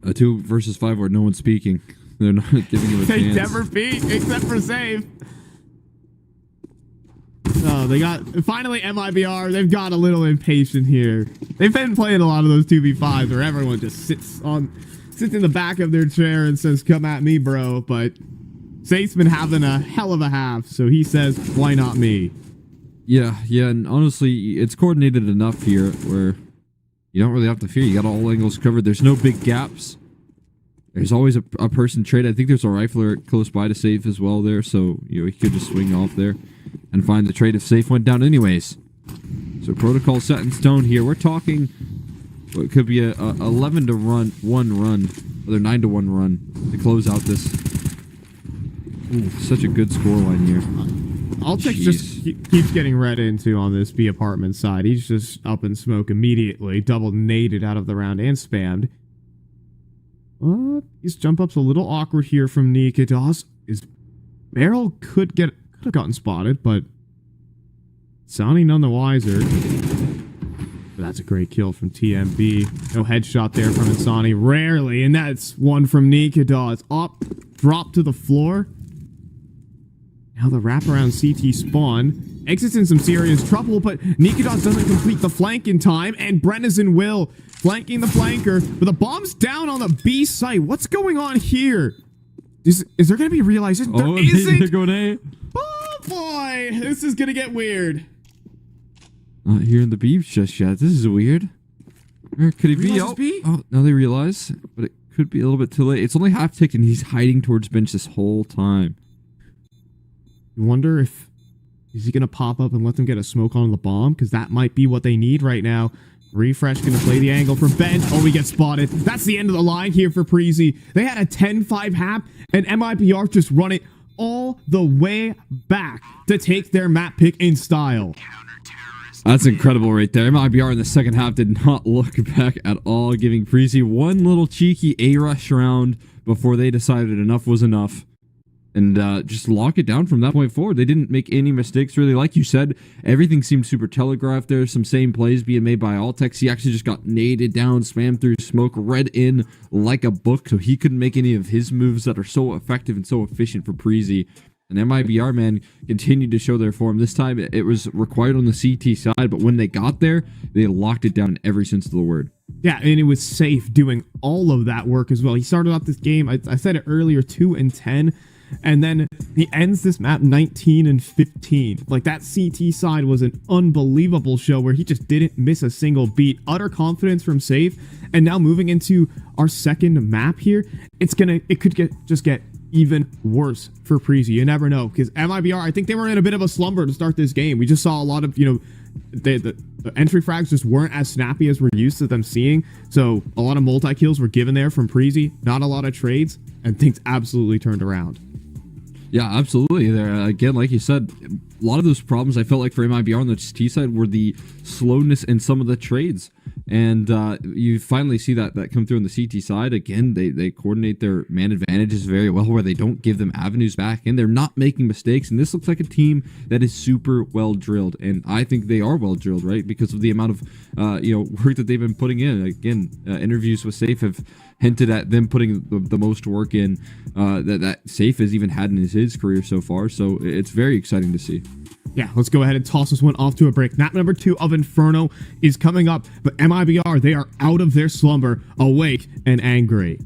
A 2 versus 5 where no one's speaking. They're not giving him a chance. They never peek, except for Save. Oh, they got finally MIBR. They've got a little impatient here. They've been playing a lot of those 2v5s where everyone just sits in the back of their chair and says, "Come at me, bro." But Safe's been having a hell of a half, so he says, "Why not me?" Yeah, and honestly, it's coordinated enough here where you don't really have to fear. You got all angles covered. There's no big gaps. There's always a person trade. I think there's a rifler close by to Safe as well there, so he could just swing off there and find the trade if Safe went down anyways. So protocol set in stone here. We're talking what could be a 11 to 1 run, or 9 to 1 run to close out this. Ooh, such a good scoreline here. Altex just keeps getting read into on this B apartment side. He's just up in smoke immediately, double naded out of the round and spammed. These jump ups a little awkward here from Nikados. His barrel could have gotten spotted, but Sonny none the wiser. But that's a great kill from TMB. No headshot there from Insani. Rarely, and that's one from Nikados. Up, drop to the floor. Now the wraparound CT spawn exits in some serious trouble, but Nikados doesn't complete the flank in time, and Brennison will, flanking the flanker, but the bomb's down on the B site. What's going on here? Is there going to be a realization? There isn't. They're going A. Oh boy, this is going to get weird. Not hearing the beeps just yet. This is weird. Where could he be? Oh, now they realize, but it could be a little bit too late. It's only half ticked, and he's hiding towards bench this whole time. You wonder if is he going to pop up and let them get a smoke on the bomb? Because that might be what they need right now. Refresh going to play the angle from bench. Oh, we get spotted. That's the end of the line here for Preasy. They had a 10-5 hap, and MIBR just run it all the way back to take their map pick in style. That's incredible right there. MIBR in the second half did not look back at all, giving Preasy one little cheeky A-rush round before they decided enough was enough. And just lock it down from that point forward. They didn't make any mistakes, really. Like you said, everything seemed super telegraphed. There's some same plays being made by Altex. He actually just got naded down, spammed through smoke, read in like a book, so he couldn't make any of his moves that are so effective and so efficient for Preasy. And MIBR, man, continued to show their form. This time, it was required on the CT side, but when they got there, they locked it down in every sense of the word. Yeah, and it was Safe doing all of that work as well. He started off this game, I said it earlier, 2-10. And then he ends this map 19-15. Like, that CT side was an unbelievable show where he just didn't miss a single beat. Utter confidence from Safe. And now moving into our second map here, it could get even worse for Preasy. You never know, because MIBR, I think they were in a bit of a slumber to start this game. We just saw a lot of, the entry frags just weren't as snappy as we're used to them seeing. So a lot of multi-kills were given there from Preasy, not a lot of trades, and things absolutely turned around. Yeah, absolutely. There again, like you said, a lot of those problems I felt like for MIBR on the T side were the slowness in some of the trades, and you finally see that come through on the CT side. Again, they coordinate their man advantages very well, where they don't give them avenues back, and they're not making mistakes. And this looks like a team that is super well drilled, and I think they are well drilled, right, because of the amount of work that they've been putting in. Again, interviews with Safe have hinted at them putting the most work in that Safe has even had in his career so far. So it's very exciting to see. Yeah, let's go ahead and toss this one off to a break. Map number 2 of Inferno is coming up, but MIBR, they are out of their slumber, awake and angry.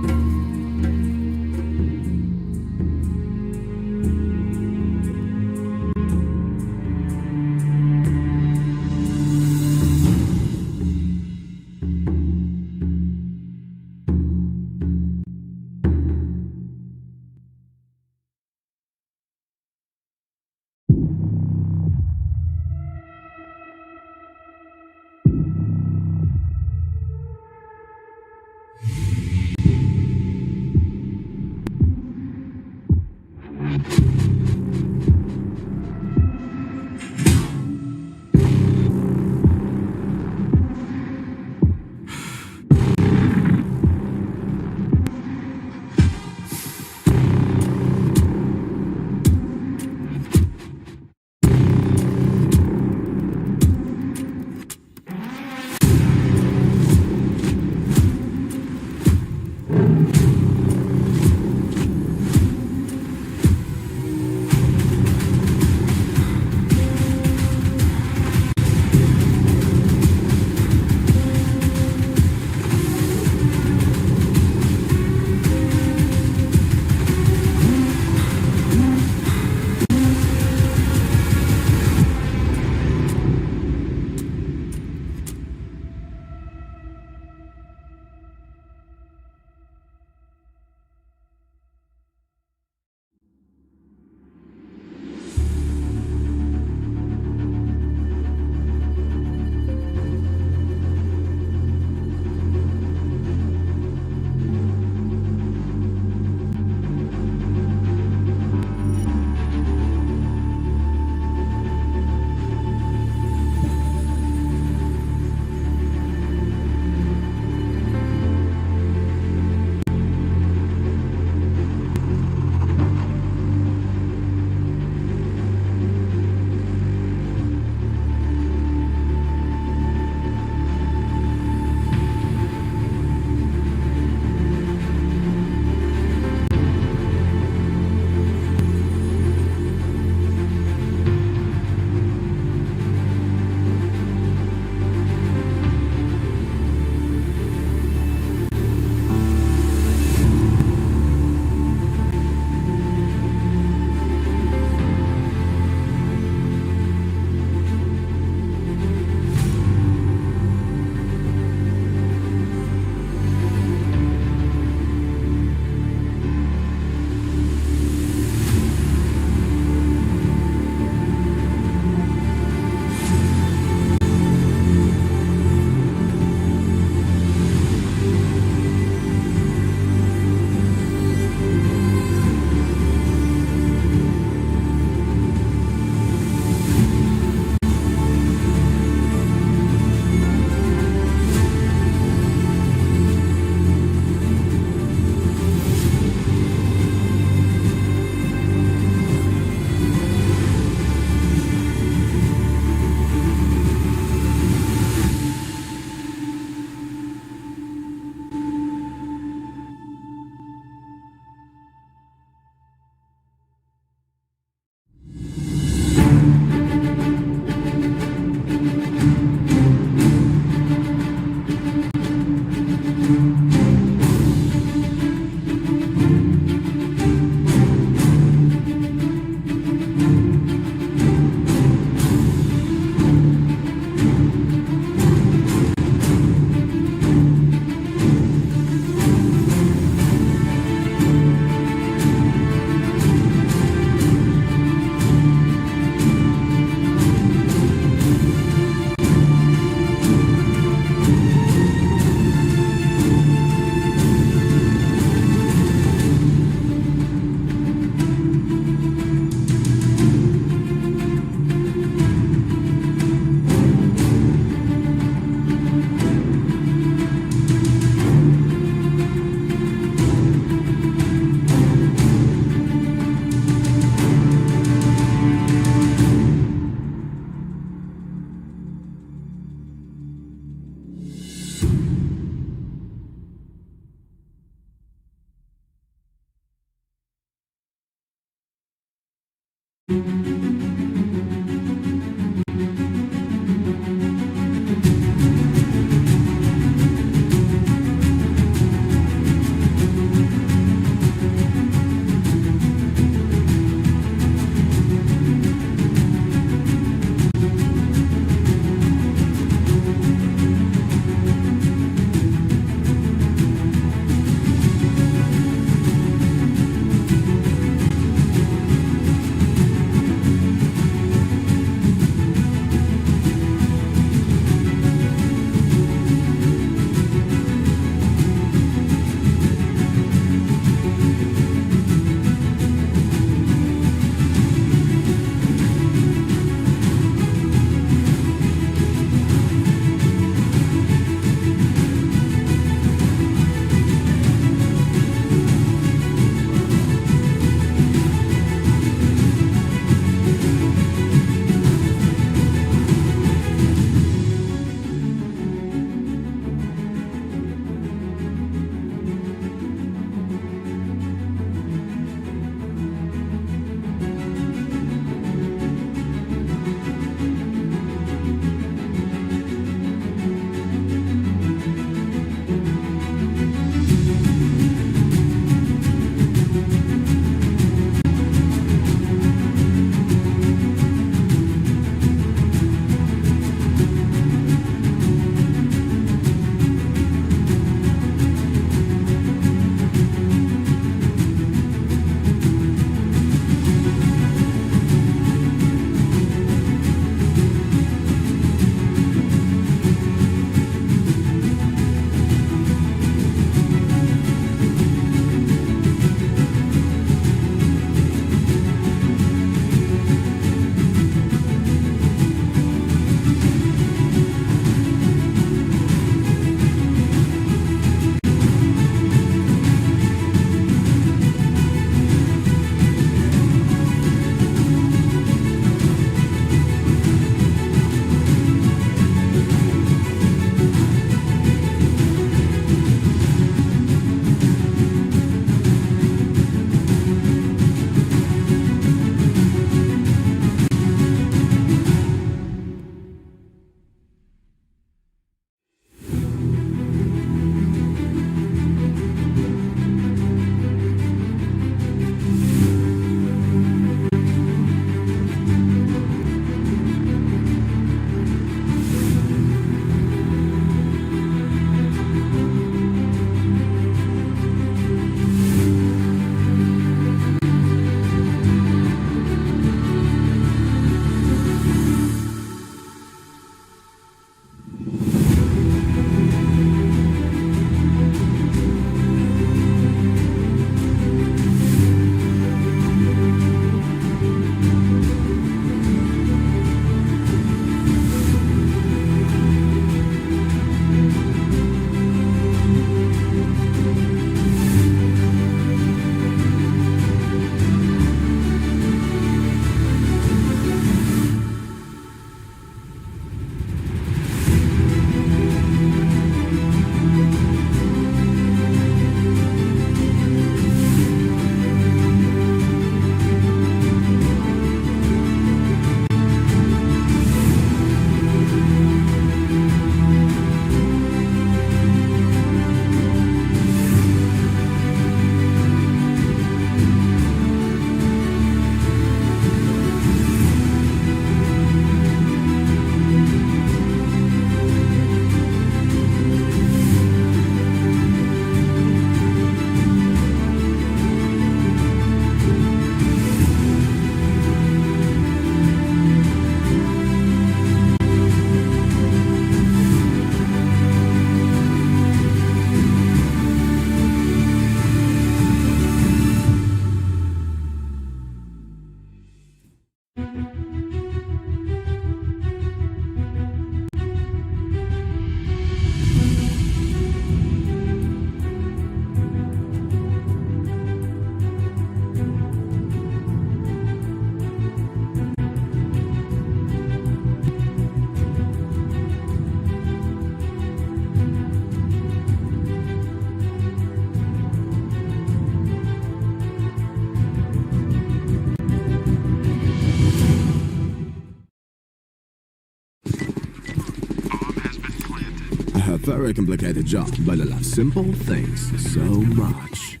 very complicated job, but I love simple things so much.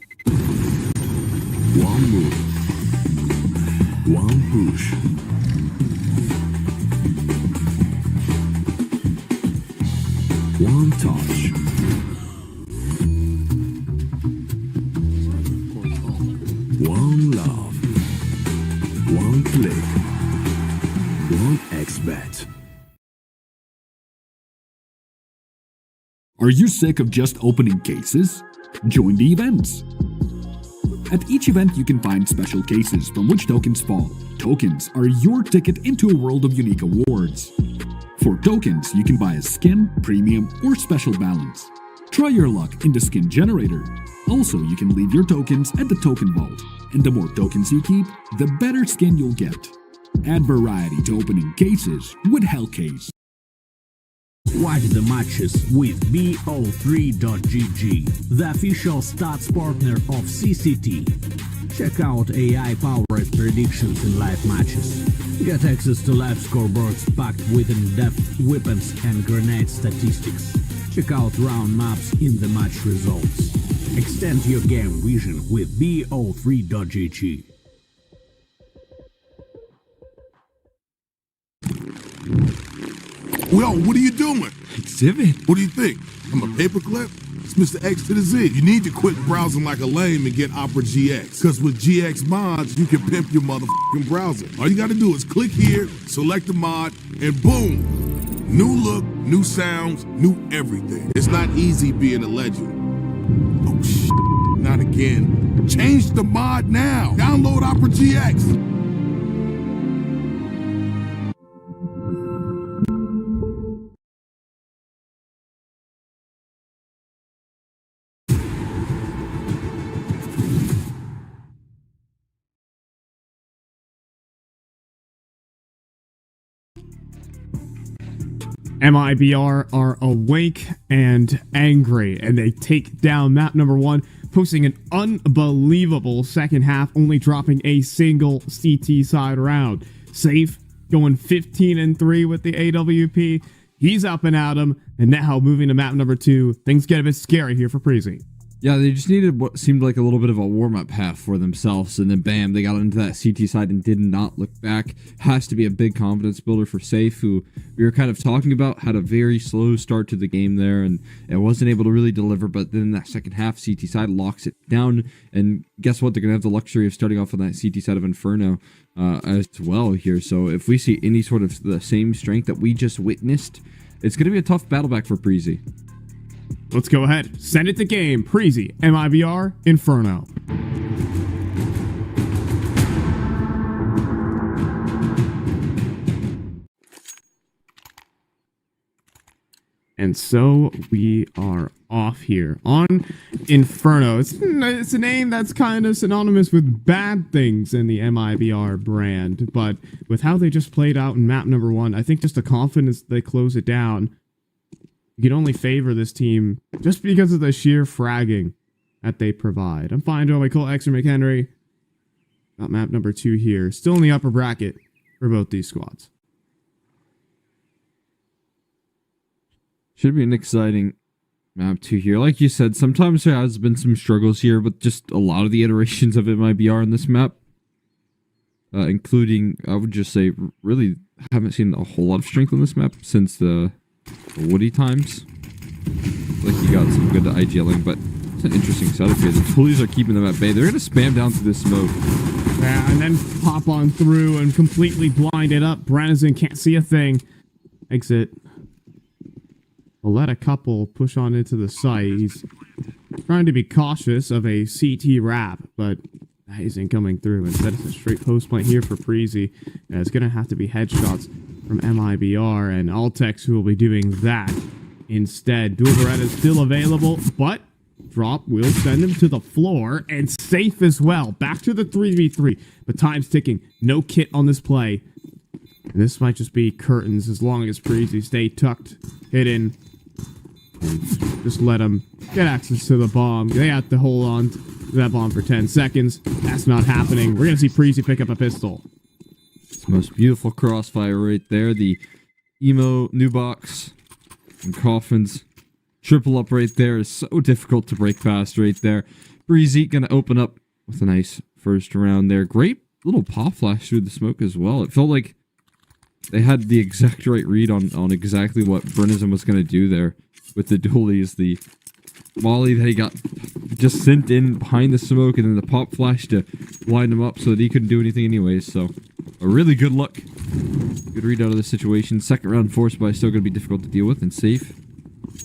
One move. One push. One touch. One love. One click. One XBet. Are you sick of just opening cases? Join the events. At each event, you can find special cases from which tokens fall. Tokens are your ticket into a world of unique awards. For tokens, you can buy a skin, premium, or special balance. Try your luck in the skin generator. Also, you can leave your tokens at the token vault. And the more tokens you keep, the better skin you'll get. Add variety to opening cases with Hellcase. Watch the matches with bo3.gg, the official stats partner of CCT. Check out AI-powered predictions in live matches. Get access to live scoreboards packed with in-depth weapons and grenade statistics. Check out round maps in the match results. Extend your game vision with bo3.gg. Well, what are you doing? Exhibit. What do you think? I'm a paperclip? It's Mr. X to the Z. You need to quit browsing like a lame and get Opera GX. Because with GX mods, you can pimp your motherfucking browser. All you gotta do is click here, select the mod, and boom! New look, new sounds, new everything. It's not easy being a legend. Oh, not again. Change the mod now. Download Opera GX. MIBR are awake and angry, and they take down map number 1, posting an unbelievable second half, only dropping a single CT side round. Safe, going 15-3 with the AWP. He's up and at 'em, and now moving to map number 2. Things get a bit scary here for Preasy. Yeah, they just needed what seemed like a little bit of a warm-up half for themselves, and then bam, they got into that CT side and did not look back. Has to be a big confidence builder for Safe, who we were kind of talking about, had a very slow start to the game there, and wasn't able to really deliver, but then that second half, CT side locks it down, and guess what? They're going to have the luxury of starting off on that CT side of Inferno as well here, so if we see any sort of the same strength that we just witnessed, it's going to be a tough battle back for Preasy. Let's go ahead. Send it to game. Preasy, MIBR, Inferno. And so we are off here on Inferno. It's a name that's kind of synonymous with bad things in the MIBR brand, but with how they just played out in map number 1, I think just the confidence they close it down, you can only favor this team just because of the sheer fragging that they provide. I'm fine doing my Cole X or McHenry. Got map number 2 here. Still in the upper bracket for both these squads. Should be an exciting map 2 here. Like you said, sometimes there has been some struggles here, but just a lot of the iterations of MIBR in this map, including, I would just say, really haven't seen a whole lot of strength on this map since the Woody times. Like you got some good IGLing, but it's an interesting setup here. The Toolies are keeping them at bay. They're going to spam down through this smoke. Yeah, and then pop on through and completely blind it up. Branizen can't see a thing. Exit. We'll let a couple push on into the site. He's trying to be cautious of a CT wrap, but that isn't coming through. Instead, it's a straight post plant here for Preasy. And it's going to have to be headshots from MIBR and Altex, who will be doing that instead. Dual Beretta is still available, but drop will send him to the floor, and Safe as well. Back to the 3v3, but time's ticking. No kit on this play. And this might just be curtains as long as Preasy stay tucked, hidden, and just let them get access to the bomb. They have to hold on to that bomb for 10 seconds. That's not happening. We're going to see Preasy pick up a pistol. Most beautiful crossfire right there. The emo new box and coffins Triple up right there is so difficult to break fast right there. Preasy gonna open up with a nice first round there. Great little pop flash through the smoke as well. It felt like they had the exact right read on exactly what Brennison was gonna do there with the dualies. The molly that he got just sent in behind the smoke, and then the pop flash to line him up so that he couldn't do anything anyways. So a really good look. Good read out of the situation. Second round force buy still going to be difficult to deal with, and safe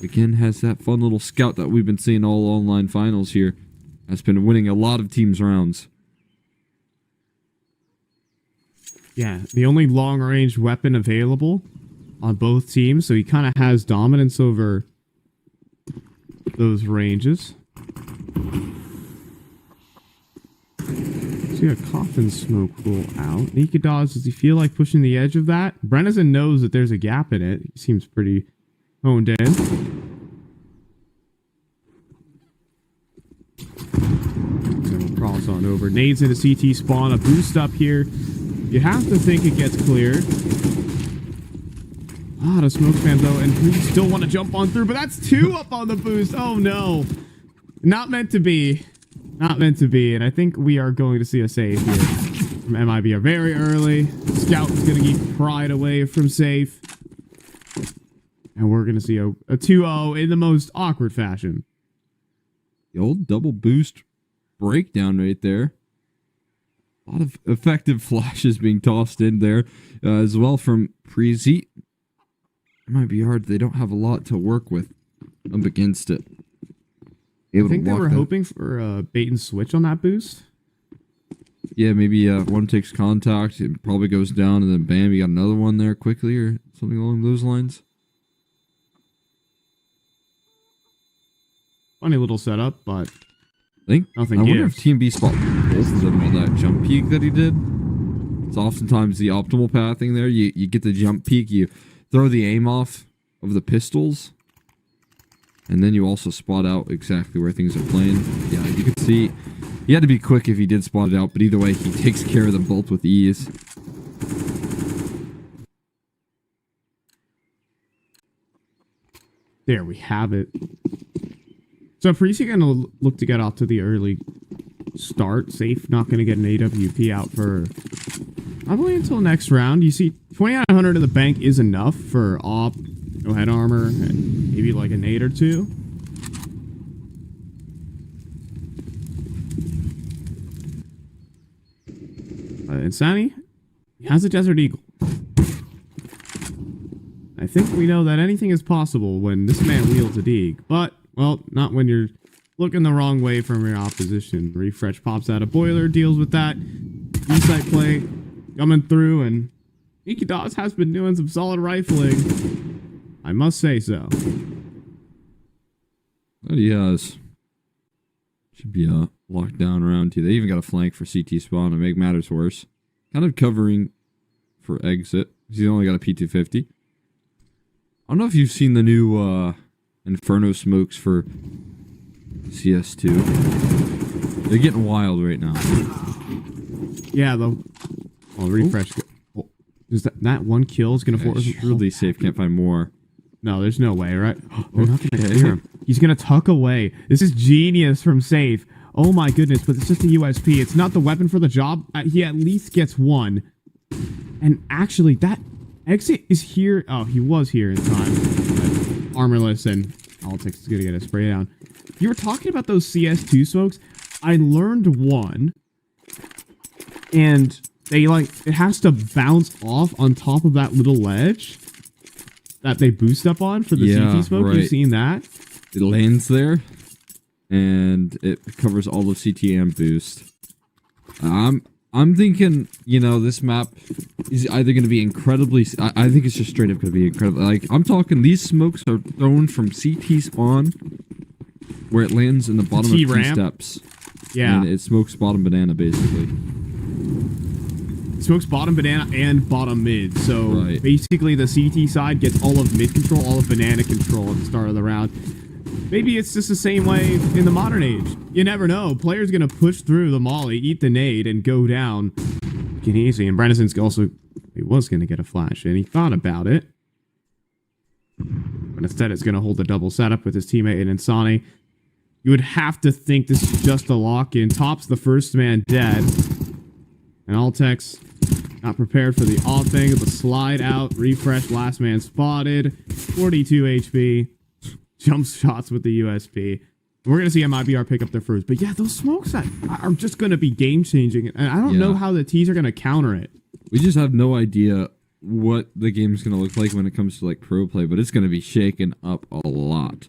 again has that fun little scout that we've been seeing all online finals here. Has been winning a lot of teams rounds. Yeah, the only long-range weapon available on both teams, so he kind of has dominance over those ranges. See a coffin smoke roll out. Nikados, does he feel like pushing the edge of that? Brennison knows that there's a gap in it. He seems pretty honed in. So crawls on over. Nades into CT spawn. A boost up here. You have to think it gets cleared. Ah, the smoke spam though, and we still want to jump on through, but that's 2 up on the boost. Oh no. Not meant to be. Not meant to be, and I think we are going to see a save here from MIBR very early. Scout is going to keep Pride away from safe. And we're going to see a 2-0 in the most awkward fashion. The old double boost breakdown right there. A lot of effective flashes being tossed in there as well from Preasy. It might be hard. They don't have a lot to work with up against it. I think they were hoping for a bait and switch on that boost. Yeah, maybe one takes contact, it probably goes down, and then bam, you got another one there quickly or something along those lines. Funny little setup, but nothing I wonder gives. if Team B spot both of them on that jump peek that he did. It's oftentimes the optimal pathing there. You get the jump peek, you throw the aim off of the pistols, and then you also spot out exactly where things are playing. Yeah, you can see he had to be quick if he did spot it out, but either way, he takes care of them both with ease. There we have it. So Preasy going to look to get off to the early start. Safe, not going to get an AWP out for probably until next round. You see 2,900 in the bank is enough for op, no head armor, and maybe like a nade or two. Insani, he has a Desert Eagle. I think we know that anything is possible when this man wields a Deeg, but, well, not when you're looking the wrong way from your opposition. Refresh pops out a boiler, deals with that. E-site play coming through, and Nikados has been doing some solid rifling. I must say so. That he has. Should be a lockdown around two. They even got a flank for CT spawn to make matters worse. Kind of covering for exit. He's only got a P250. I don't know if you've seen the new Inferno smokes for CS2. They're getting wild right now. Yeah, though. I'll refresh. Oh, is that one kill is going to force him? Really safe. Can't find more. No, there's no way, right? They're not going to clear him. He's going to tuck away. This is genius from Safe. Oh my goodness, but it's just a USP. It's not the weapon for the job. He at least gets one. And actually, that exit is here. Oh, he was here in time. But armorless, and Politics is going to get a spray down. You were talking about those CS2 smokes. I learned one. And they it has to bounce off on top of that little ledge that they boost up on for the CT smoke. Right. You've seen that? It lands there, and it covers all of CT and boost. I'm thinking, you know, this map is either going to be incredibly... I think it's just straight up going to be incredible. Like, I'm talking, these smokes are thrown from CT spawn, where it lands in the bottom of T steps. Yeah. And it smokes bottom banana, basically. Smokes bottom banana and bottom mid. So basically the CT side gets all of mid control, all of banana control at the start of the round. Maybe it's just the same way in the modern age. You never know. Player's going to push through the molly, eat the nade, and go down. Get easy. And Brennison's also... He was going to get a flash, and he thought about it. But instead, it's going to hold a double setup with his teammate in Insani. You would have to think this is just a lock-in. Top's the first man dead. And Altex not prepared for the off angle. The slide out, refresh, last man spotted. 42 HP. Jump shots with the USP. We're going to see MIBR pick up their first. But yeah, those smokes are just going to be game-changing. And I don't know how the T's are going to counter it. We just have no idea what the game's going to look like when it comes to like pro play, but it's going to be shaken up a lot.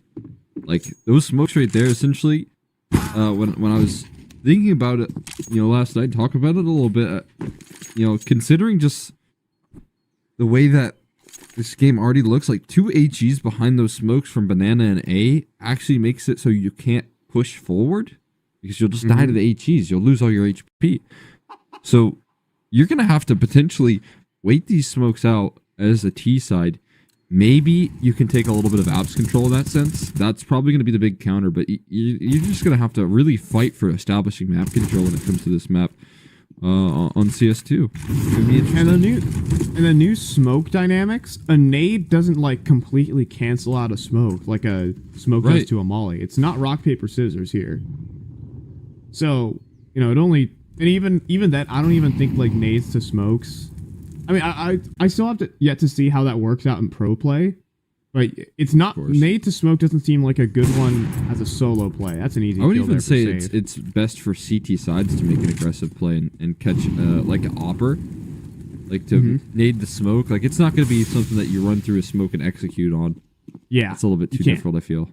Like those smokes right there, essentially, when I was thinking about it, last night, talk about it a little bit, considering just the way that this game already looks, like 2 HEs behind those smokes from Banana and A actually makes it so you can't push forward because you'll just die to the HEs. You'll lose all your HP. So you're going to have to potentially wait these smokes out as a T side. Maybe you can take a little bit of apps control in that sense. That's probably going to be the big counter, but you're just going to have to really fight for establishing map control when it comes to this map on CS2. And the new smoke dynamics, a nade doesn't like completely cancel out a smoke like a smoke does to a molly. It's not rock, paper, scissors here. So, it only... And even that, I don't even think like nades to smokes. I mean, I still have yet to see how that works out in pro play. But it's not... Nade to smoke doesn't seem like a good one as a solo play. That's an easy kill. I would even say save. it's best for CT sides to make an aggressive play and catch like an opper. Like to nade the smoke. Like it's not going to be something that you run through a smoke and execute on. Yeah. It's a little bit too difficult, I feel.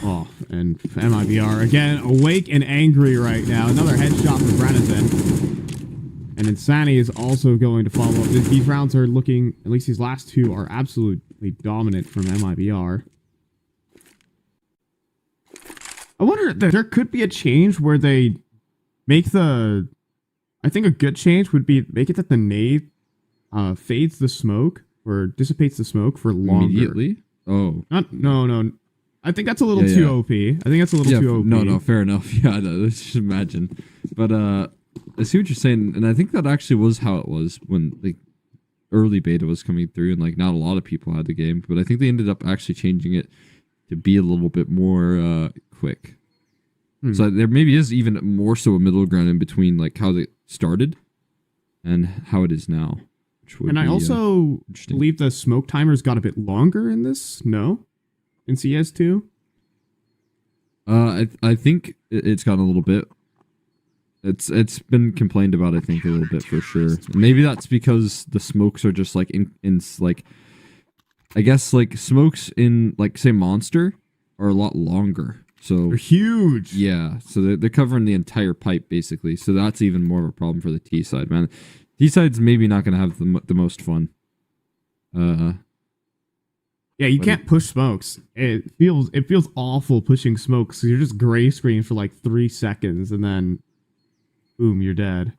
Oh, and MIBR again awake and angry right now. Another headshot for Brennison. And Insani is also going to follow up. These rounds are looking, at least these last two, are absolutely dominant from MIBR. I wonder, there could be a change where they make the... I think a good change would be make it that the nade fades the smoke or dissipates the smoke for longer. Immediately? Oh. No. I think that's a little too OP. I think that's a little too OP. No, fair enough. Yeah, no, let's just imagine. But I see what you're saying, and I think that actually was how it was when like early beta was coming through, and like not a lot of people had the game. But I think they ended up actually changing it to be a little bit more quick. So there maybe is even more so a middle ground in between like how they started and how it is now. Which would I also believe the smoke timers got a bit longer in this. No, in CS2. I think it's gotten a little bit. It's been complained about, I think, a little bit for sure. Maybe that's because the smokes are just like in like, I guess like smokes in like say Monster are a lot longer. So they're huge. Yeah, so they're covering the entire pipe basically. So that's even more of a problem for the T side, man. T side's maybe not going to have the most fun. Yeah, you can't push smokes. It feels awful pushing smokes. So you're just gray screen for like 3 seconds and then boom, you're dead.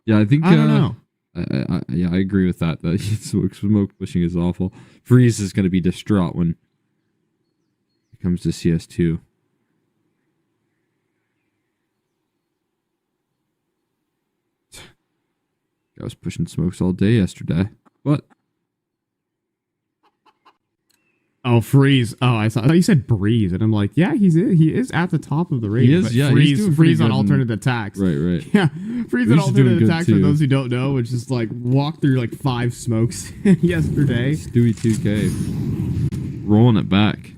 Yeah, I think I don't know. I agree with that. That smoke pushing is awful. Freeze is going to be distraught when it comes to CS2. I was pushing smokes all day yesterday. What? Oh, Freeze. Oh, I thought you said Breeze, and I'm like, yeah, he is at the top of the rating. He is, but yeah. Freeze on alternate attacks. Right. Yeah, Freeze on alternate attacks for those who don't know, which is like walk through like 5 smokes yesterday. Stewie 2K. Rolling it back.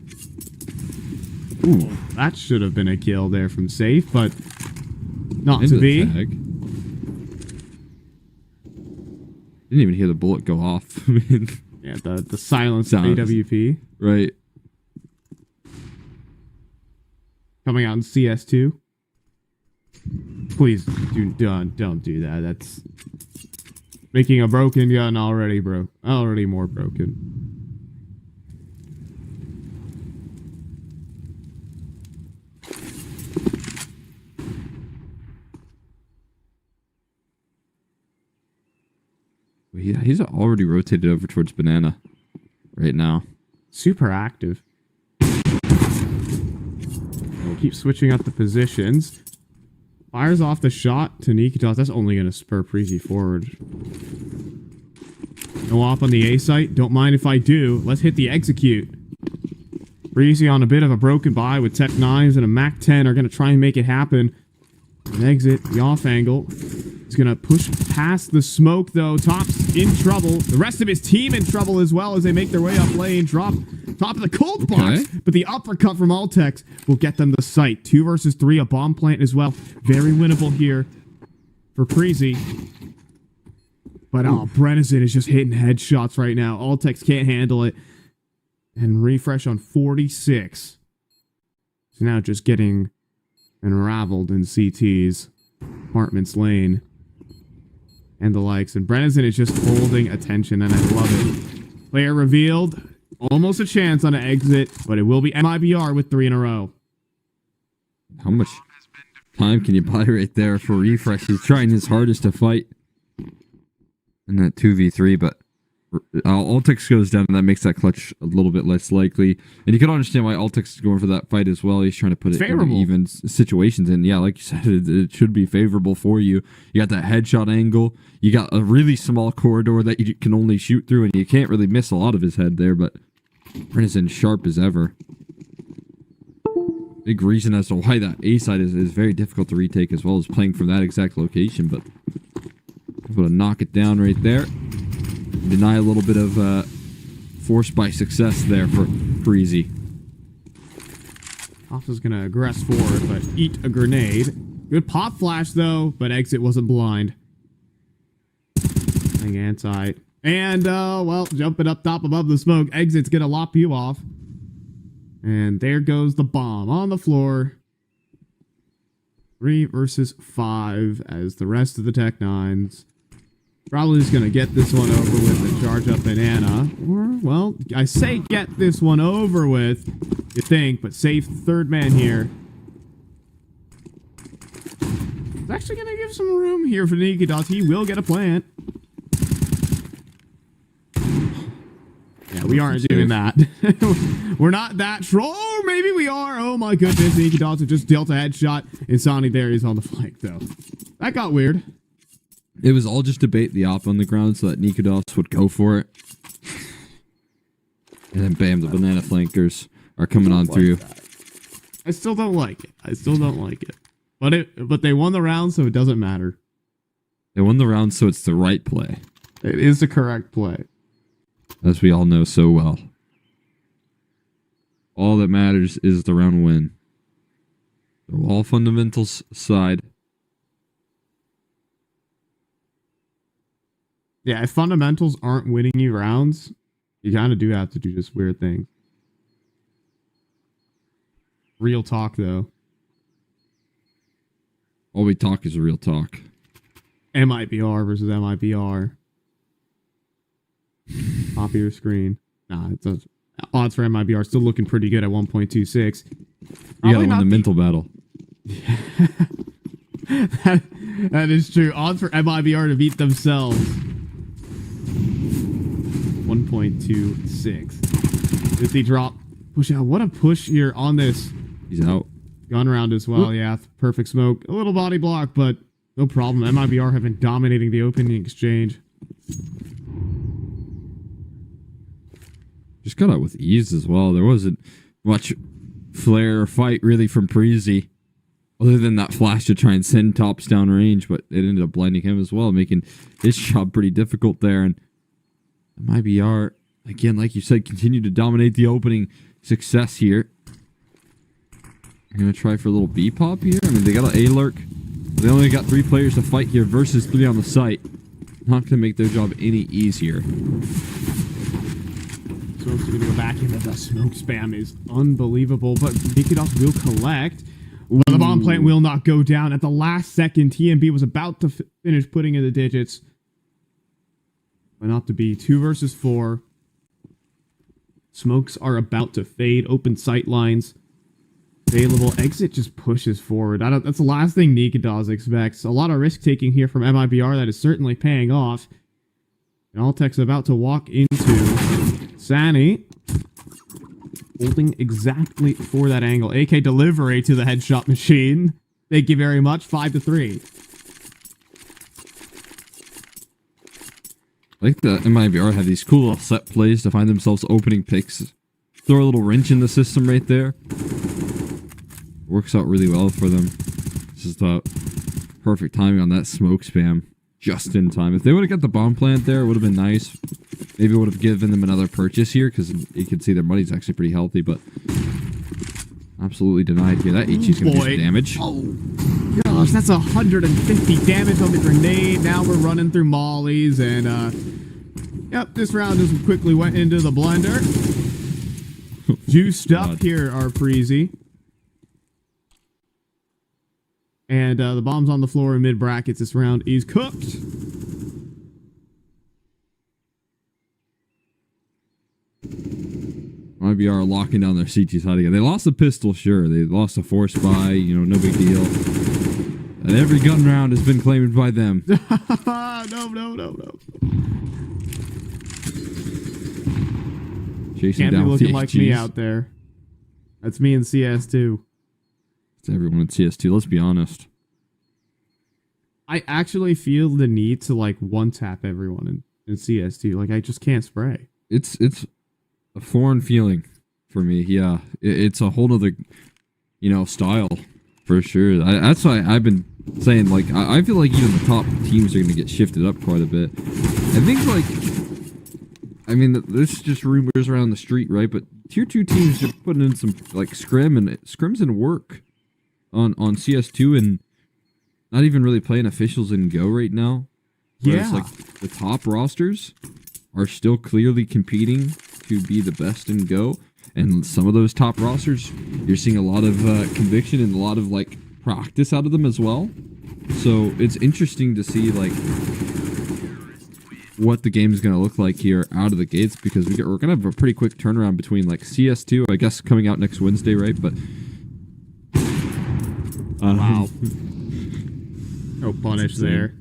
Ooh, that should have been a kill there from Safe, but not to be. Tag. Didn't even hear the bullet go off. I mean, yeah, the silence of AWP. Right. Coming out in CS2. Please don't do that. That's making a broken gun already more broken. He's already rotated over towards Banana right now. Super active. We'll keep switching up the positions. Fires off the shot to Nikitas. That's only going to spur Preasy forward. No op on the A site. Don't mind if I do. Let's hit the execute. Preasy on a bit of a broken buy with Tech 9s and a Mac 10 are going to try and make it happen. An exit, the off angle. He's going to push past the smoke, though. Top's in trouble. The rest of his team in trouble as well as they make their way up lane. Drop top of the cold box. But the uppercut from Altex will get them the site. 2 versus 3, a bomb plant as well. Very winnable here for Preasy. But Brennison is just hitting headshots right now. Altex can't handle it. And refresh on 46. So now just getting unraveled in CT's apartments lane and the likes. And Brennison is just holding attention, and I love it. Player revealed. Almost a chance on an exit, but it will be MIBR with 3 in a row. How much time can you buy right there for refresh? He's trying his hardest to fight in that 2v3, but Altex goes down, and that makes that clutch a little bit less likely. And you can understand why Altex is going for that fight as well. He's trying to put it in even situations. And yeah, like you said, it should be favorable for you. You got that headshot angle. You got a really small corridor that you can only shoot through, and you can't really miss a lot of his head there, but Brennison sharp as ever. Big reason as to why that A side is very difficult to retake as well as playing from that exact location, but able to knock it down right there. Deny a little bit of force by success there for Preasy. Alpha's gonna aggress forward, but eat a grenade. Good pop flash though, but exit wasn't blind. Playing anti. And well, jumping up top above the smoke. Exit's gonna lop you off. And there goes the bomb on the floor. 3 versus 5 as the rest of the Tech 9s probably just going to get this one over with and charge up Banana. Or, well, I say get this one over with, you think, but safe third man here. It's actually going to give some room here for Nikitas. He will get a plant. Yeah, we aren't doing that. We're not that troll. Oh, maybe we are. Oh my goodness. Nikitas just dealt a headshot. Insani there is on the flank, though. That got weird. It was all just to bait the op on the ground so that Nikitas would go for it. And then bam, the banana flankers are coming on through. I still don't like it. I still don't like it. But they won the round, so it doesn't matter. They won the round, so it's the right play. It is the correct play. As we all know so well. All that matters is the round win. So all fundamentals aside. Yeah, if fundamentals aren't winning you rounds, you kind of do have to do just weird things. Real talk, though. All we talk is real talk. MIBR versus MIBR. Top of your screen. Nah, odds for MIBR still looking pretty good at 1.26. You gotta win the mental battle. that is true. Odds for MIBR to beat themselves. 1.26. Does he drop? Push out. What a push here on this. He's out. Gun round as well. Yeah, perfect smoke. A little body block, but no problem. MIBR have been dominating the opening exchange. Just got out with ease as well. There wasn't much flare or fight really from Preasy. Other than that flash to try and send tops down range, but it ended up blinding him as well, making his job pretty difficult there. And MIBR, again, like you said, continue to dominate the opening success here. I'm going to try for a little B pop here. I mean, they got an A lurk. They only got 3 players to fight here versus 3 on the site. Not going to make their job any easier. Smoke's going to go back into the smoke spam is unbelievable, but Nikitas will collect. But the bomb plant will not go down. At the last second, TMB was about to finish putting in the digits. But not to be. 2 versus 4. Smokes are about to fade. Open sight lines. Available. Exit just pushes forward. That's the last thing Nikitas expects. A lot of risk taking here from MIBR that is certainly paying off. And Altex about to walk into Sani. Holding exactly for that angle. AK delivery to the headshot machine. Thank you very much. 5-3. I think the MIBR have these cool little set plays to find themselves opening picks. Throw a little wrench in the system right there. Works out really well for them. This is the perfect timing on that smoke spam. Just in time. If they would have got the bomb plant there, it would have been nice. Maybe it would have given them another purchase here, because you can see their money's actually pretty healthy, but absolutely denied here. That HE's going to do some damage. Oh, gosh, that's 150 damage on the grenade. Now we're running through mollies, and, yep, this round just quickly went into the blender. Juiced up here, our Preasy. And the bomb's on the floor in mid brackets. This round is cooked. MIBR locking down their CT side again. They lost a pistol, sure. They lost a force buy, you know, no big deal. And every gun round has been claimed by them. No. Chasing Can't down be looking the like HGs. me out there. That's me in CS2. It's everyone in CS2, let's be honest. I actually feel the need to, like, one-tap everyone in CS2. Like, I just can't spray. It's a foreign feeling for me. Yeah, it's a whole other, you know, style for sure. That's why I've been saying, like, I feel like even the top teams are going to get shifted up quite a bit. I think, like, I mean, there's just rumors around the street, right? But tier 2 teams are putting in some, like, scrims and work on CS2 and not even really playing officials in Go right now. Whereas, Yeah. like, the top rosters are still clearly competing to be the best in Go. And some of those top rosters, you're seeing a lot of conviction and a lot of, like, practice out of them as well. So it's interesting to see, like, what the game is going to look like here out of the gates, because we're going to have a pretty quick turnaround between, like, CS2, I guess, coming out next Wednesday, right? But Wow. No punish there.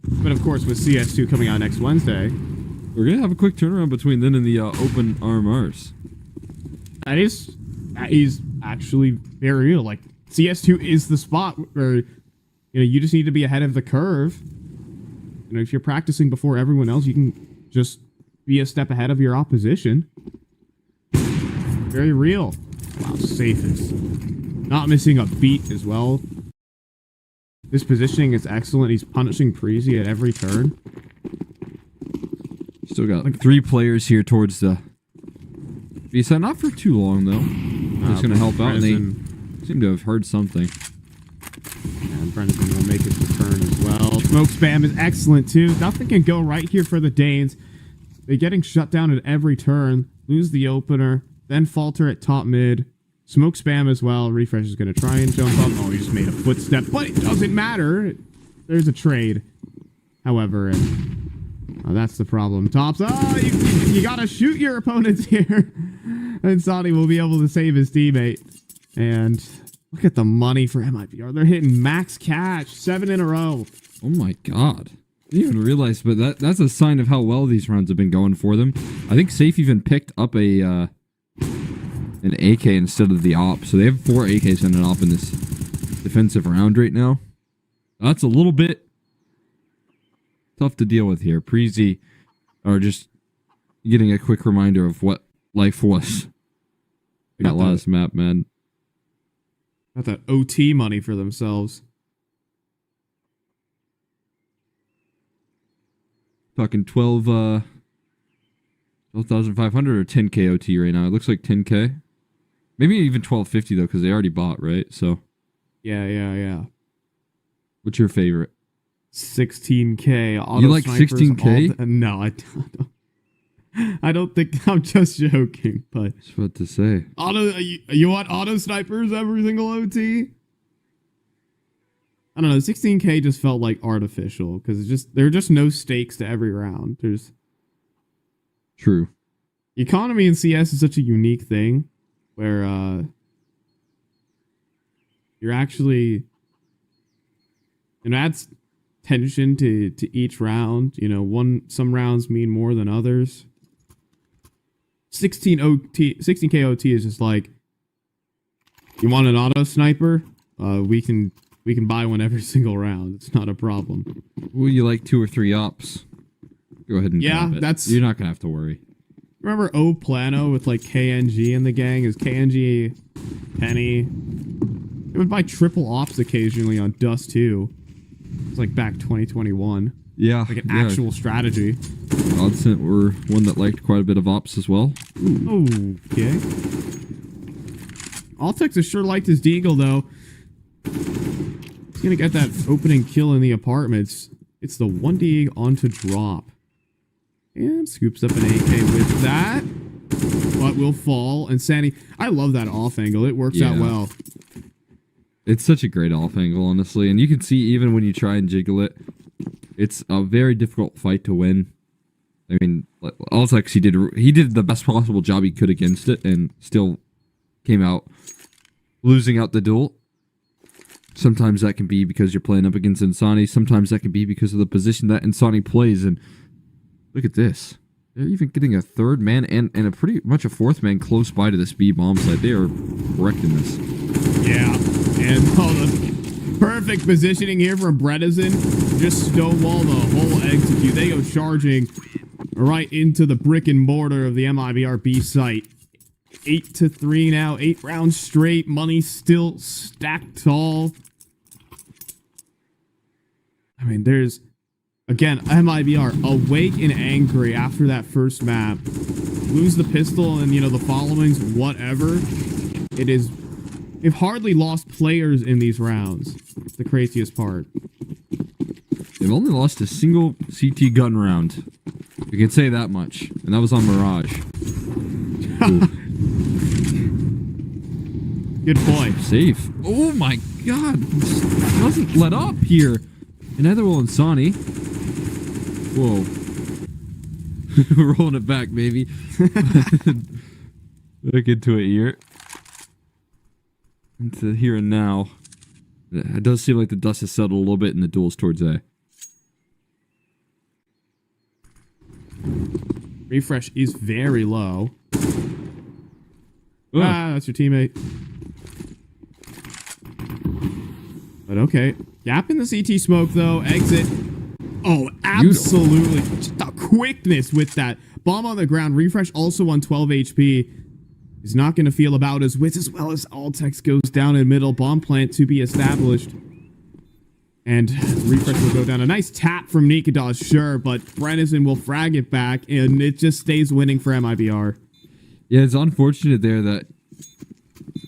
But of course, with CS2 coming out next Wednesday, we're going to have a quick turnaround between then and the open RMRs. that is actually very real. Like, CS2 is the spot where, you know, you just need to be ahead of the curve. You know, if you're practicing before everyone else, you can just be a step ahead of your opposition. Very real. Wow, safe is not missing a beat as well. This positioning is excellent. He's punishing Preasy at every turn. Still got like 3 players here towards the B side. Not for too long, though. Just going to help out, and they seem to have heard something. And Brendan will make his return as well. Smoke spam is excellent, too. Nothing can go right here for the Danes. They're getting shut down at every turn. Lose the opener. Then falter at top mid. Smoke spam as well. Refresh is going to try and jump up. Oh, he just made a footstep. But it doesn't matter. There's a trade. However, that's the problem. Tops. Oh, you got to shoot your opponents here. And Sonny will be able to save his teammate. And look at the money for MIBR. They're hitting max cash. 7 in a row. Oh my god. I didn't even realize, but that's a sign of how well these rounds have been going for them. I think Safe even picked up an AK instead of the op. So they have 4 AKs and an op in this defensive round right now. That's a little bit tough to deal with here. Preasy are just getting a quick reminder of what life was in that last map, man. Got that OT money for themselves. Talking 12,500 or 10k OT right now. It looks like 10k. Maybe even 1250 though, because they already bought, right? So Yeah. what's your favorite? 16k. Auto You like snipers 16K? No, I don't. I don't think. I'm just joking, but I was about to say. You want auto snipers every single OT? I don't know. 16k just felt like artificial because there are just no stakes to every round. There's True. economy in CS is such a unique thing where you're actually, it adds tension to each round. You know, some rounds mean more than others. 16k OT is just like, you want an auto sniper? We can buy one every single round. It's not a problem. Well, you like 2 or 3 ops. Go ahead and Yeah, grab it. that's- You're not gonna have to worry. Remember O Plano with like KNG in the gang? Is KNG Penny? It would buy triple ops occasionally on Dust 2. It's like back 2021. Yeah, Like an actual strategy. Godsent were one that liked quite a bit of ops as well. Okay. Altex has sure liked his Deagle though. He's gonna get that opening kill in the apartments. It's the 1D onto drop. And scoops up an AK with that. But will fall. And Sandy, I love that off angle. It works out Yeah. well. It's such a great off angle, honestly. And you can see even when you try and jiggle it, it's a very difficult fight to win. I mean, Altex, he did the best possible job he could against it and still came out losing out the duel. Sometimes that can be because you're playing up against Insani. Sometimes that can be because of the position that Insani plays. And look at this. They're even getting a 3rd man and a pretty much a 4th man close by to this B bomb site. They are wrecking this. Yeah. And the perfect positioning here from Bredesen. Just stonewall the whole execute. They go charging right into the brick and mortar of the MIBR B site. 8-3 now. 8 rounds straight. Money still stacked tall. I mean, there's... Again, MIBR awake and angry after that first map. Lose the pistol and, you know, the followings, whatever. It is... They've hardly lost players in these rounds. It's the craziest part. They've only lost a single CT gun round. We can say that much. And that was on Mirage. Good point. Safe. Oh my god. This doesn't let up here. And neither will Insani. Whoa. We're rolling it back, baby. Look into it here. Into here and now. It does seem like the dust has settled a little bit in the duels towards A. Refresh is very low. Oh. Ah, that's your teammate. But okay. Gap in the CT smoke, though. Exit. Oh, absolutely. Just the quickness with that. Bomb on the ground. Refresh also on 12 HP. He's not going to feel about his wits as well as Altex goes down in middle. Bomb plant to be established. And Refresh will go down. A nice tap from Nikados, sure, but Bredesen will frag it back, and it just stays winning for MIBR. Yeah, it's unfortunate there that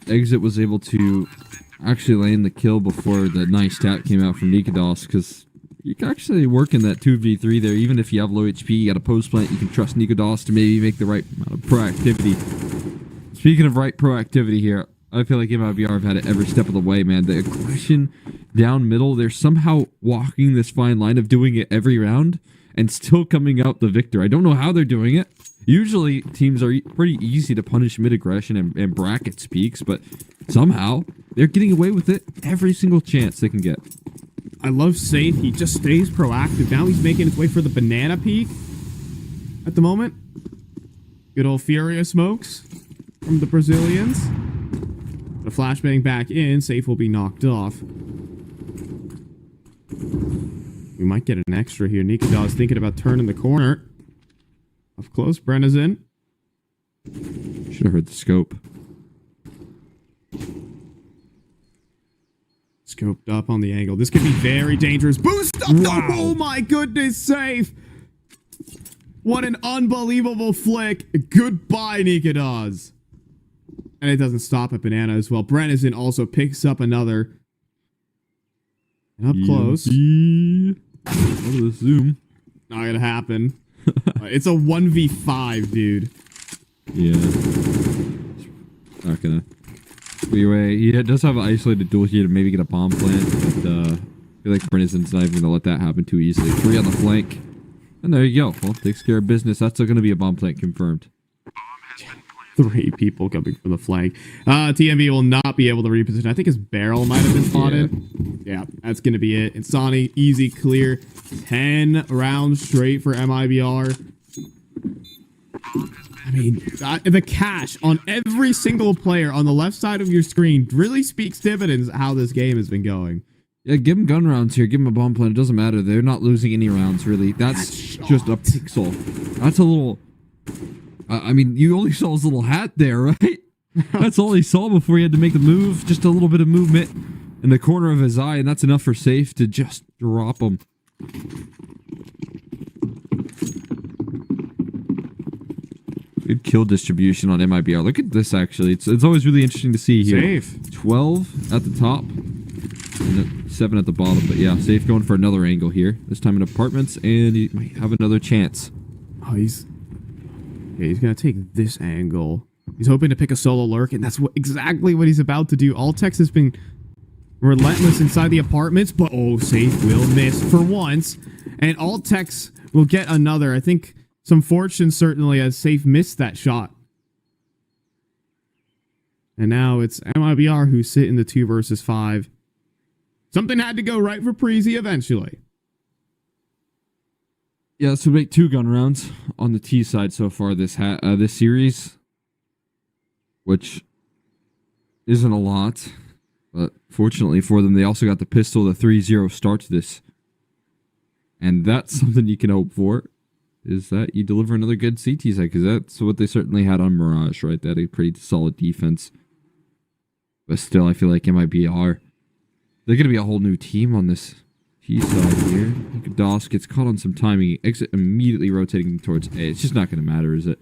Exit was able to actually land the kill before the nice tap came out from Nikados, because you can actually work in that 2v3 there. Even if you have low HP, you got a post plant, you can trust Nikados to maybe make the right amount of proactivity. Speaking of right proactivity here, I feel like MIBR have had it every step of the way, man. The aggression down middle, they're somehow walking this fine line of doing it every round and still coming out the victor. I don't know how they're doing it. Usually, teams are pretty easy to punish mid-aggression and bracket speaks, but somehow, they're getting away with it every single chance they can get. I love Safe. He just stays proactive. Now he's making his way for the banana peak at the moment. Good old Furia smokes from the Brazilians. The flashbang back in. Safe will be knocked off. We might get an extra here. Nikados thinking about turning the corner. Up close, Bredesen. Should have heard the scope. Scoped up on the angle. This could be very dangerous. Boost up! Wow. Oh my goodness, Safe! What an unbelievable flick. Goodbye, Nikados. And it doesn't stop at Banana as well. Bredesen also picks up another. And up close. What is this zoom? Not gonna happen. It's a 1v5, dude. Yeah. Not gonna. Anyway, he does have an isolated duel here to maybe get a bomb plant, but I feel like Bredesen's not even gonna let that happen too easily. 3 on the flank. And there you go. Well, takes care of business. That's gonna be a bomb plant confirmed. 3 people coming from the flank. TMB will not be able to reposition. I think his barrel might have been spotted. Yeah, that's going to be it. Insani, easy clear. 10 rounds straight for MIBR. I mean, the cash on every single player on the left side of your screen really speaks dividends how this game has been going. Yeah, give them gun rounds here. Give them a bomb plant. It doesn't matter. They're not losing any rounds, really. That's just a pixel. That's a little... I mean, you only saw his little hat there, right? That's all he saw before he had to make the move. Just a little bit of movement in the corner of his eye, and that's enough for Safe to just drop him. Good kill distribution on MIBR. Look at this, actually. It's always really interesting to see here. Safe. 12 at the top. And 7 at the bottom. But yeah, Safe going for another angle here. This time in apartments, and he might have another chance. Oh, he's going to take this angle. He's hoping to pick a solo lurk, and that's exactly what he's about to do. Altex has been relentless inside the apartments, but Safe will miss for once. And Altex will get another. I think some fortune certainly as Safe missed that shot. And now it's MIBR who sit in the 2 versus 5. Something had to go right for Preasy eventually. Yeah, so we make 2 gun rounds on the T side so far this series, which isn't a lot, but fortunately for them, they also got the pistol, the 3-0 start to this. And that's something you can hope for, is that you deliver another good CT side, because that's what they certainly had on Mirage, right? They had a pretty solid defense. But still, I feel like MIBR, they're going to be a whole new team on this T side here. DOS gets caught on some timing. Exit immediately rotating towards A. It's just not going to matter, is it?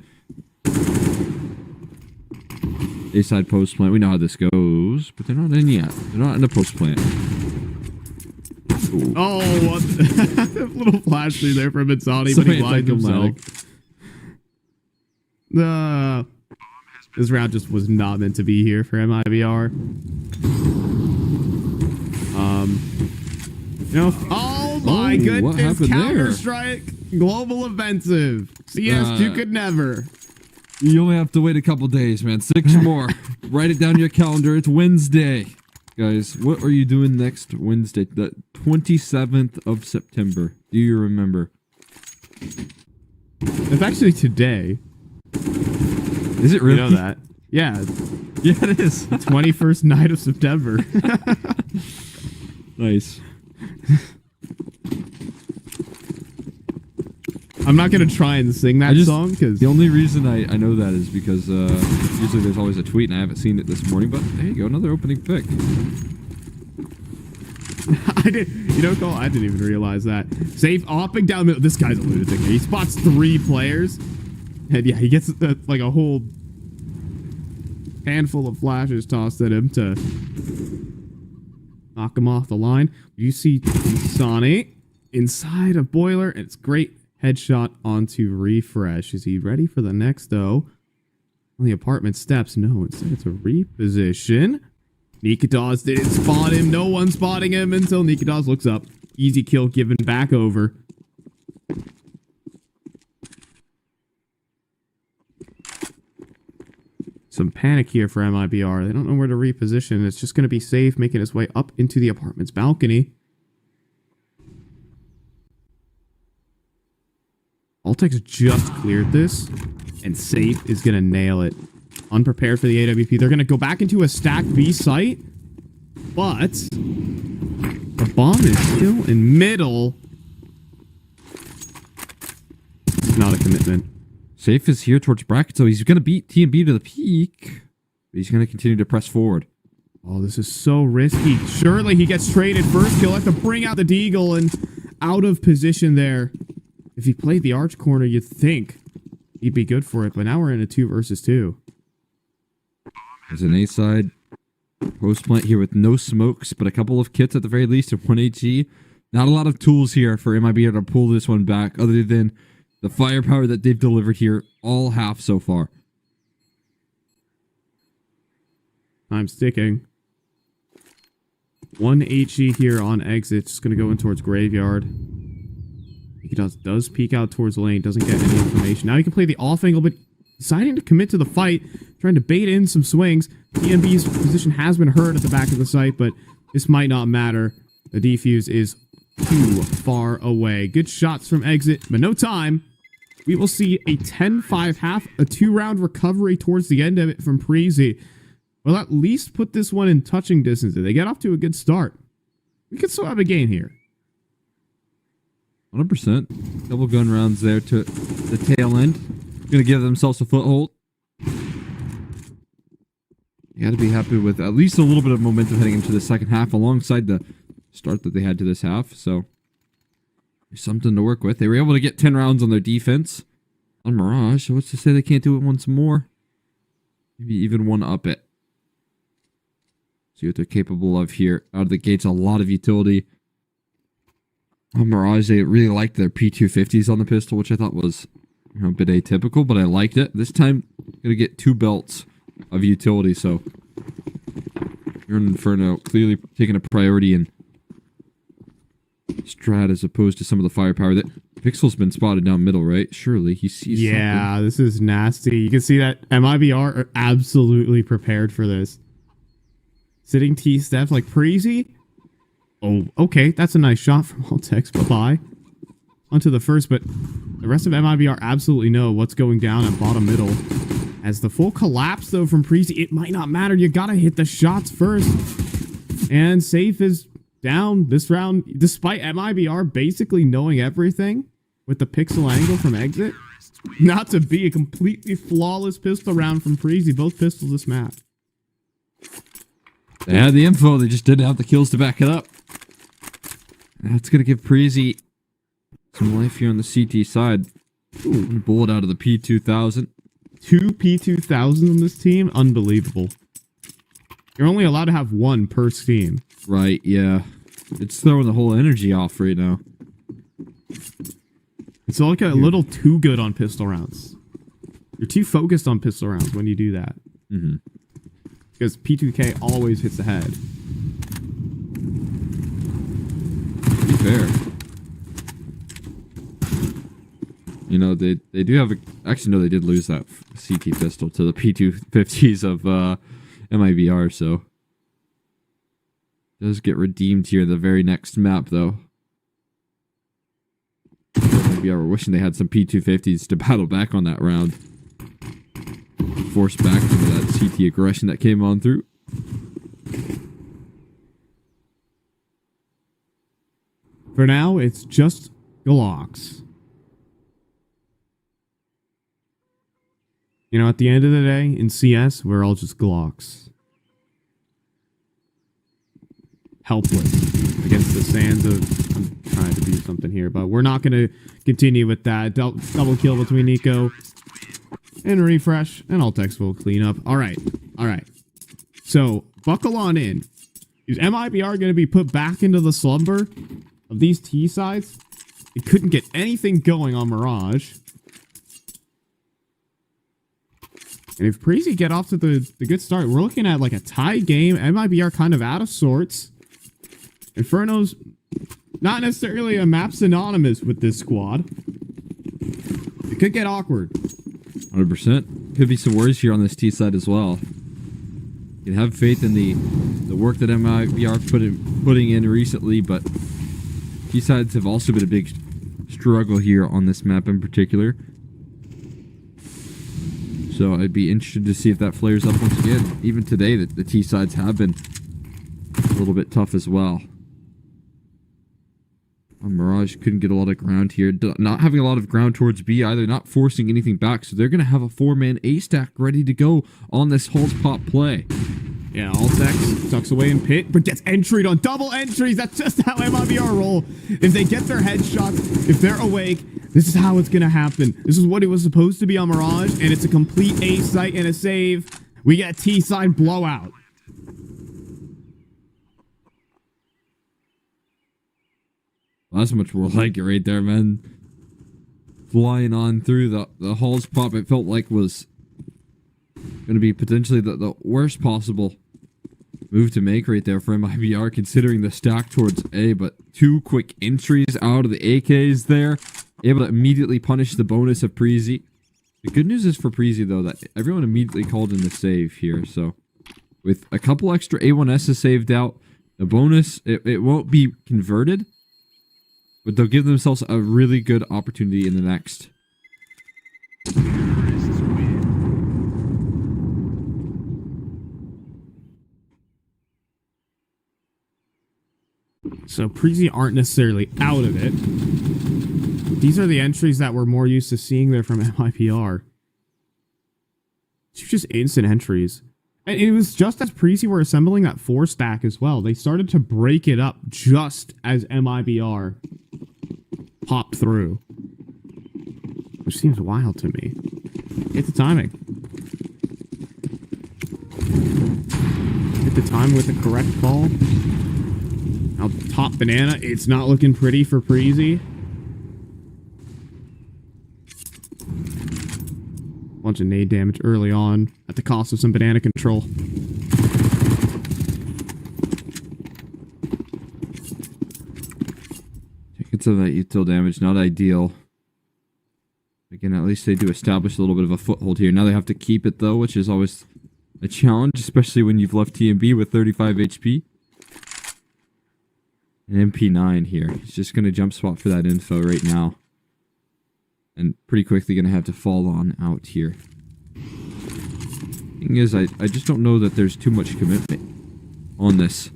A side post plant. We know how this goes, but they're not in yet. They're not in the post plant. Ooh. Oh, what? A little flash through there from Insani, but he blind himself. This round just was not meant to be here for MIBR. Oh my goodness, Counter-Strike, global offensive. CS2 could never. You only have to wait a couple days, man. 6 more. Write it down in your calendar. It's Wednesday. Guys, what are you doing next Wednesday? The 27th of September. Do you remember? It's actually today. Is it really? You know that? Yeah. Yeah, it is. 21st night of September. Nice. I'm not going to try and sing that song because the only reason I know that is because usually there's always a tweet and I haven't seen it this morning, but there you go, another opening pick. I didn't even realize that. Safe opping down the middle. This guy's a lunatic. He spots 3 players. And yeah, he gets like a whole handful of flashes tossed at him to knock him off the line. You see Sonic inside of Boiler, and it's great headshot onto Refresh. Is he ready for the next, though? On the apartment steps. No, instead it's a reposition. Nikados didn't spot him. No one spotting him until Nikados looks up. Easy kill given back over. Some panic here for MIBR. They don't know where to reposition. It's just going to be Safe, making his way up into the apartment's balcony. Altex just cleared this, and Safe is going to nail it. Unprepared for the AWP. They're going to go back into a stacked B site, but the bomb is still in middle. It's not a commitment. Safe is here towards bracket, so he's going to beat TMB to the peak. But he's going to continue to press forward. Oh, this is so risky. Surely he gets traded first. He'll have to bring out the Deagle and out of position there. If he played the arch corner, you'd think he'd be good for it. But now we're in a 2 versus 2. There's an A side post plant here with no smokes, but a couple of kits at the very least and 1 HE. Not a lot of tools here for MIBR to pull this one back, other than the firepower that they've delivered here all half so far. I'm sticking. 1 HE here on exit. Just going to go in towards Graveyard. He does peek out towards lane. Doesn't get any information. Now he can play the off angle, but deciding to commit to the fight. Trying to bait in some swings. TMB's position has been hurt at the back of the site, but this might not matter. The defuse is too far away. Good shots from exit, but no time. we will see a 10-5 half, a 2-round recovery towards the end of it from Preasy. We'll at least put this one in touching distance. If they get off to a good start, we could still have a game here. 100%. Double gun rounds there to the tail end. Going to give themselves a foothold. You got to be happy with at least a little bit of momentum heading into the second half alongside the start that they had to this half. So there's something to work with. They were able to get 10 rounds on their defense on Mirage. So what's to say they can't do it once more? Maybe even one up it. See what they're capable of here. Out of the gates, a lot of utility. On Mirage, they really liked their P250s on the pistol, which I thought was a bit atypical, but I liked it. This time, going to get 2 belts of utility, so you're an Inferno clearly taking a priority in strat as opposed to some of the firepower. That Pixel's been spotted down middle, right? Surely he sees something. This is nasty. You can see that MIBR are absolutely prepared for this. Sitting T-steps like Preasy. Oh, okay, that's a nice shot from Altex. Bye-bye. Onto the first, but the rest of MIBR absolutely know what's going down at bottom middle. As the full collapse, though, from Preasy, it might not matter. You gotta hit the shots first. And Safe is down this round, despite MIBR basically knowing everything with the pixel angle from exit. Not to be a completely flawless pistol round from Preasy. Both pistols this map. They had the info, they just didn't have the kills to back it up. That's gonna give Preasy some life here on the CT side. Ooh, bullet out of the P2000. 2 P2000 on this team? Unbelievable. You're only allowed to have 1 per team. Right, yeah. It's throwing the whole energy off right now. It's like a little too good on pistol rounds. You're too focused on pistol rounds when you do that. Mm-hmm. Because P2K always hits ahead. To be fair. You know, they do have a... Actually, no, they did lose that CT pistol to the P250s of MIBR, so... Does get redeemed here the very next map, though. MIBR were wishing they had some P250s to battle back on that round. Force back some of that CT aggression that came on through. For now, it's just Glocks. You know, at the end of the day, in CS, we're all just Glocks. Helpless against the sands of... I'm trying to do something here, but we're not going to continue with that. Double kill between Nico and Refresh, and Altex will clean up. All right. So, buckle on in. Is MIBR going to be put back into the slumber of these T-sides? It couldn't get anything going on Mirage. And if Preasy get off to the good start, we're looking at like a tie game. MIBR kind of out of sorts. Inferno's not necessarily a map synonymous with this squad. It could get awkward. 100%. Could be some worries here on this T side as well. You can have faith in the work that MIBR putting in recently, but T sides have also been a big struggle here on this map in particular. So I'd be interested to see if that flares up once again. Even today, the T sides have been a little bit tough as well. Mirage couldn't get a lot of ground here. Not having a lot of ground towards B either. Not forcing anything back. So they're going to have a 4-man A-stack ready to go on this Halls Pop play. Yeah, Altex tucks away in pit, but gets entry'd on double entries. That's just how MIBR roll. If they get their headshots, if they're awake, this is how it's going to happen. This is what it was supposed to be on Mirage, and it's a complete A site and a save. We get T-side blowout. Well, that's much more like it right there, man. Flying on through the Halls Pop, it felt like was going to be potentially the worst possible move to make right there for MIBR, considering the stack towards A, but 2 quick entries out of the AKs there, able to immediately punish the bonus of Preasy. The good news is for Preasy, though, that everyone immediately called in the save here, so with a couple extra A1Ss saved out, the bonus, it won't be converted, but they'll give themselves a really good opportunity in the next So Preasy aren't necessarily out of it. These are the entries that we're more used to seeing there from MIBR. It's just instant entries. And it was just as Preasy were assembling that 4-stack as well. They started to break it up just as MIBR popped through. Which seems wild to me. Hit the timing. Hit the timing with the correct ball. Now top banana, it's not looking pretty for Preasy. Bunch of nade damage early on at the cost of some banana control. Taking some of that util damage, not ideal. Again, at least they do establish a little bit of a foothold here. Now they have to keep it though, which is always a challenge, especially when you've left TMB with 35 HP. An MP9 here. He's just going to jump spot for that info right now. And pretty quickly going to have to fall on out here. Thing is, I just don't know that there's too much commitment on this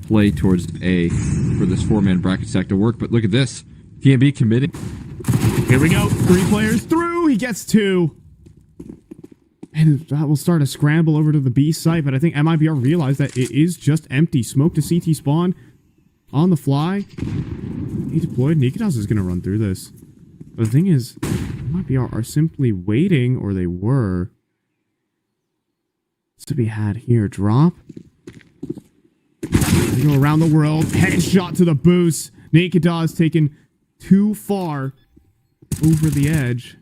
play towards A for this 4-man bracket stack to work. But look at this. TMB committing. Here we go. 3 players through. He gets 2. And that will start a scramble over to the B site. But I think MIBR realized that it is just empty. Smoke to CT spawn. On the fly. He deployed. Nikados is going to run through this. But the thing is, MIBR are simply waiting, or they were. What's to be had here? Drop. They go around the world. Headshot to the boost. Nikados taken too far over the edge.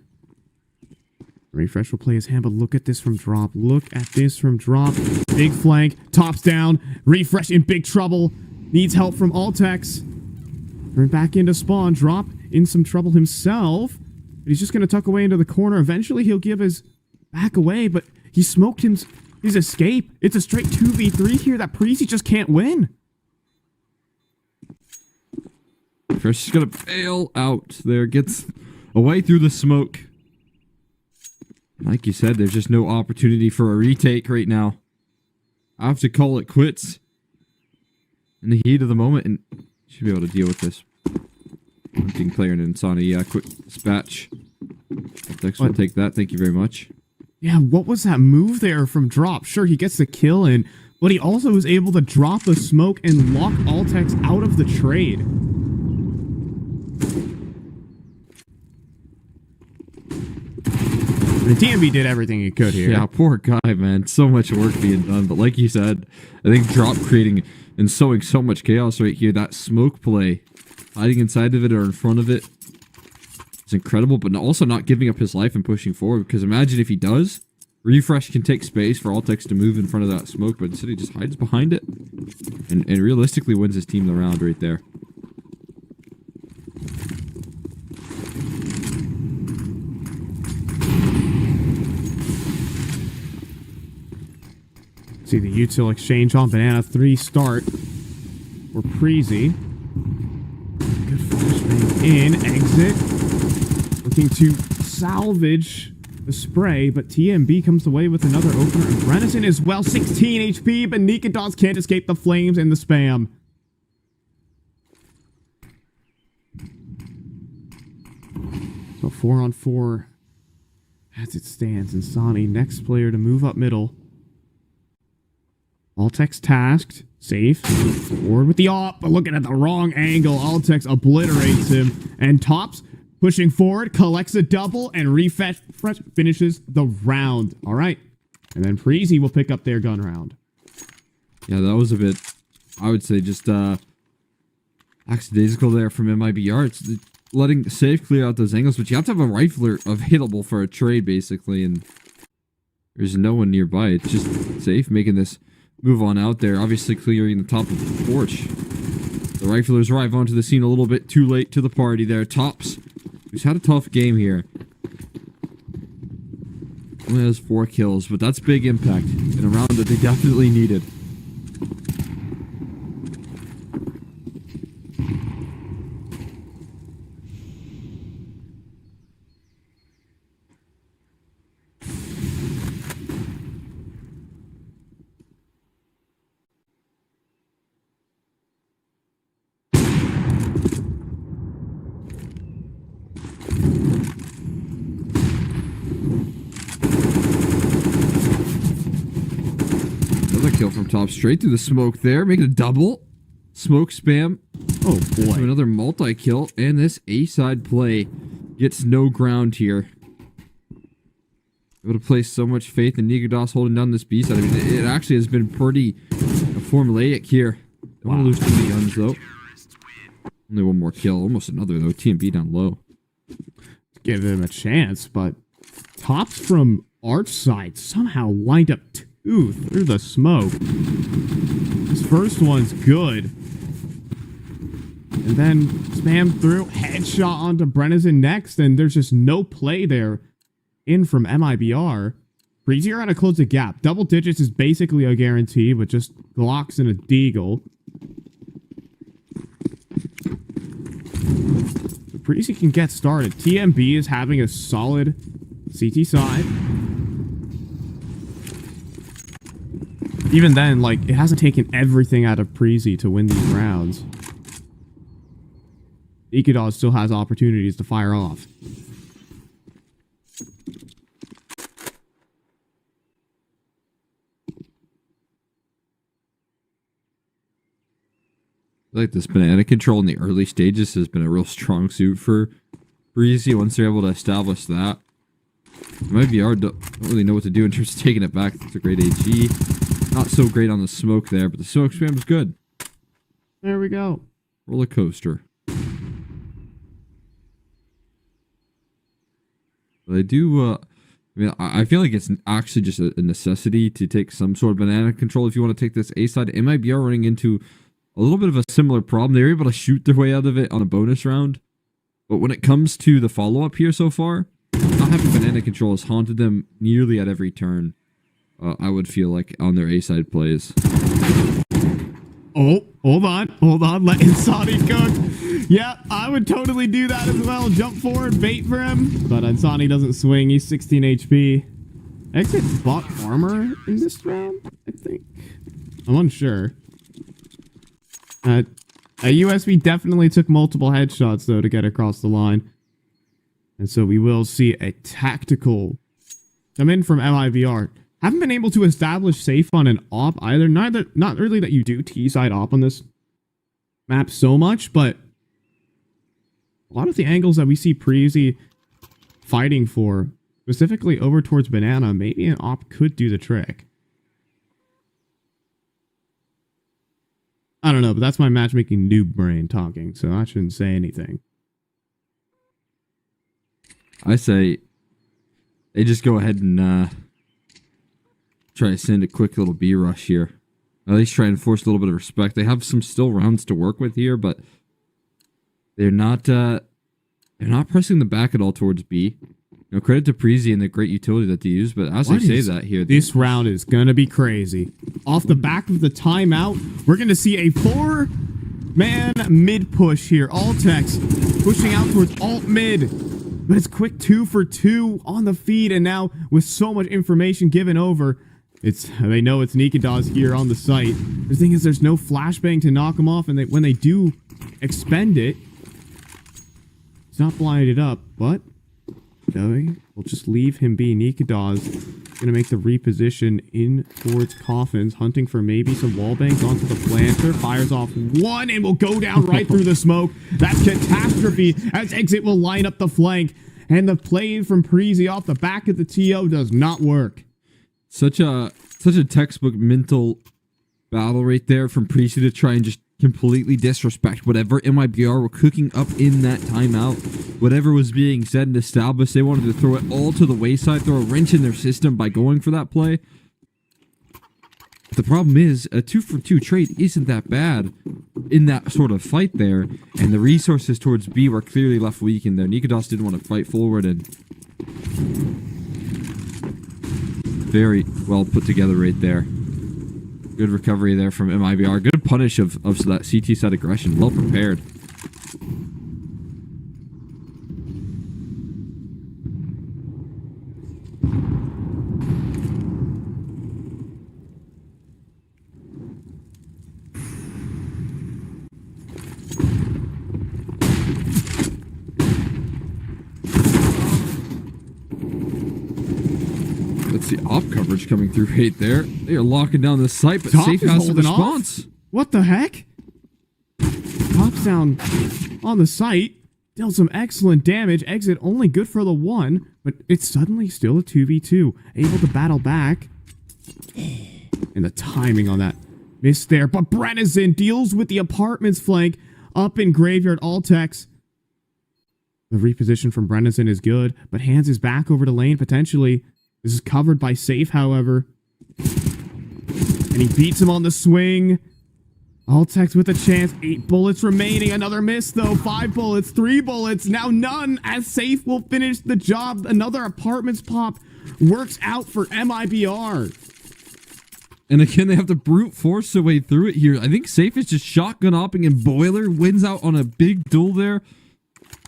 Refresh will play his hand, but look at this from Drop. Look at this from Drop. Big flank. Tops down. Refresh in big trouble. Needs help from Altex. Turn back into spawn. Drop in some trouble himself. But he's just going to tuck away into the corner. Eventually, he'll give his back away, but he smoked his escape. It's a straight 2v3 here that Preasy just can't win. First, he's going to bail out there. Gets away through the smoke. Like you said, there's just no opportunity for a retake right now. I have to call it quits. In the heat of the moment, and should be able to deal with this. Hunting player and Insani, yeah, quick dispatch. Next will take that, thank you very much. Yeah, what was that move there from Drop? Sure, he gets the kill in, but he also was able to drop the smoke and lock Altex out of the trade. The TMB did everything he could here. Yeah, poor guy, man. So much work being done, but like you said, I think Drop creating and sowing so much chaos right here. That smoke play, hiding inside of it or in front of it, is incredible, but also not giving up his life and pushing forward, because imagine if he does, Refresh can take space for Altex to move in front of that smoke, but instead he just hides behind it and realistically wins his team the round right there. See the util exchange on banana 3 start for Preasy. Good flashbang in, exit. Looking to salvage the spray, but TMB comes away with another opener. And Brenison as well, 16 HP, but Nikados can't escape the flames and the spam. So 4-on-4 as it stands. Insani, next player to move up middle. Altex tasked. Safe. Forward with the op, but looking at the wrong angle. Altex obliterates him. And Tops pushing forward, collects a double, and Refresh finishes the round. All right. And then Preasy will pick up their gun round. Yeah, that was a bit, I would say, just accidental there from MIBR. It's letting Safe clear out those angles, but you have to have a rifler available for a trade, basically, and there's no one nearby. It's just Safe making this move on out there, obviously clearing the top of the porch. The riflers arrive onto the scene a little bit too late to the party there. Tops, who's had a tough game here, only has 4 kills, but that's big impact in a round that they definitely needed. kill from top straight through the smoke there. Make it a double. Smoke spam. Oh boy. Another multi-kill. And this A-side play gets no ground here. Able to place so much faith in Nikodos holding down this B-side. I mean, it actually has been pretty formulaic here. Don't want to lose too many guns, though. Only one more kill. Almost another, though. TMB down low. Give him a chance, but tops from Arch side somehow lined up two through the smoke. This first one's good. And then spam through. Headshot onto Brennison next, and there's just no play there. In from MIBR. Preasy are trying to close the gap. Double digits is basically a guarantee, but just Glocks and a Deagle. So Preasy can get started. TMB is having a solid CT side. Even then, like, it hasn't taken everything out of Preasy to win these rounds. Nikodos still has opportunities to fire off. I like this banana control in the early stages has been a real strong suit for Preasy once they're able to establish that. MIBR don't really know what to do in terms of taking it back. It's a great AG. Not so great on the smoke there, but the smoke spam is good. There we go. Roller coaster. But I do, I mean, I feel like it's actually just a necessity to take some sort of banana control if you want to take this A side. MIBR running into a little bit of a similar problem. They were able to shoot their way out of it on a bonus round. But when it comes to the follow-up here so far, not having banana control has haunted them nearly at every turn. I would feel like on their A-side plays. Oh, hold on. Let Insani cook. Yeah, I would totally do that as well. Jump forward, bait for him. But Insani doesn't swing. He's 16 HP. Exit bought armor in this round, I think. I'm unsure. A USB definitely took multiple headshots, though, to get across the line. And so we will see a tactical come in from MIBR. Haven't been able to establish safe on an op either. Not really that you do T-side op on this map so much, but a lot of the angles that we see Preasy fighting for, specifically over towards Banana, maybe an op could do the trick. I don't know, but that's my matchmaking noob brain talking, so I shouldn't say anything. I say they just go ahead and try to send a quick little B rush here. At least try and force a little bit of respect. They have some still rounds to work with here, but they're not pressing the back at all towards B. You know, credit to Preasy and the great utility that they use, but as I say that here, this round is gonna be crazy. Off the back of the timeout, we're gonna see a 4-man mid push here. Altex pushing out towards alt mid. But it's quick 2 for 2 on the feed, and now with so much information given over, they know it's Nikodos here on the site. The thing is, there's no flashbang to knock him off, and when they do expend it, it's not blinded up, but we'll just leave him be. Nikodos gonna make the reposition in towards coffins, hunting for maybe some wall bangs onto the planter. Fires off one and will go down right through the smoke. That's catastrophe as Exit will line up the flank. And the play from Preasy off the back of the TO does not work. Such a textbook mental battle right there from Preasy to try and just completely disrespect whatever MIBR were cooking up in that timeout. Whatever was being said and established, they wanted to throw it all to the wayside, throw a wrench in their system by going for that play. The problem is, a 2-for-2 trade isn't that bad in that sort of fight there, and the resources towards B were clearly left weak in there. Nikodos didn't want to fight forward, and very well put together right there. Good recovery there from MIBR. Good punish of that CT side aggression. Well prepared. see op coverage coming through right there. They are locking down the site, but Top Safe is has a holding off. response. What the heck? Top's down on the site. Dealt some excellent damage. Exit only good for the 1, but it's suddenly still a 2v2. Able to battle back. And the timing on that miss there. But Brennison deals with the apartments flank up in Graveyard Altex. The reposition from Brennison is good, but hands his back over to lane potentially. This is covered by Safe, however. And he beats him on the swing. Altex with a chance. 8 bullets remaining. Another miss, though. 5 bullets. 3 bullets. Now none, as Safe will finish the job. Another apartments pop works out for MIBR. And again, they have to brute force their way through it here. I think Safe is just shotgun hopping, and Boiler wins out on a big duel there.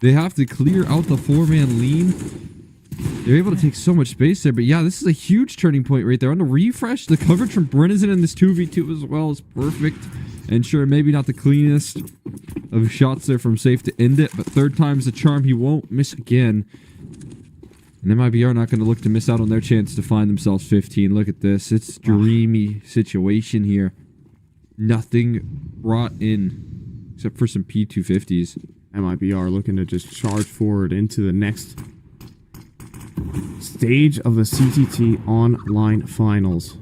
They have to clear out the 4-man lean. They're able to take so much space there. But yeah, this is a huge turning point right there. On the refresh, the coverage from Brennison in this 2v2 as well is perfect. And sure, maybe not the cleanest of shots there from Safe to end it, but third time's the charm. He won't miss again. And MIBR not going to look to miss out on their chance to find themselves 15. Look at this. It's a dreamy situation here. Nothing brought in except for some P250s. MIBR looking to just charge forward into the next stage of the CCT Online Finals.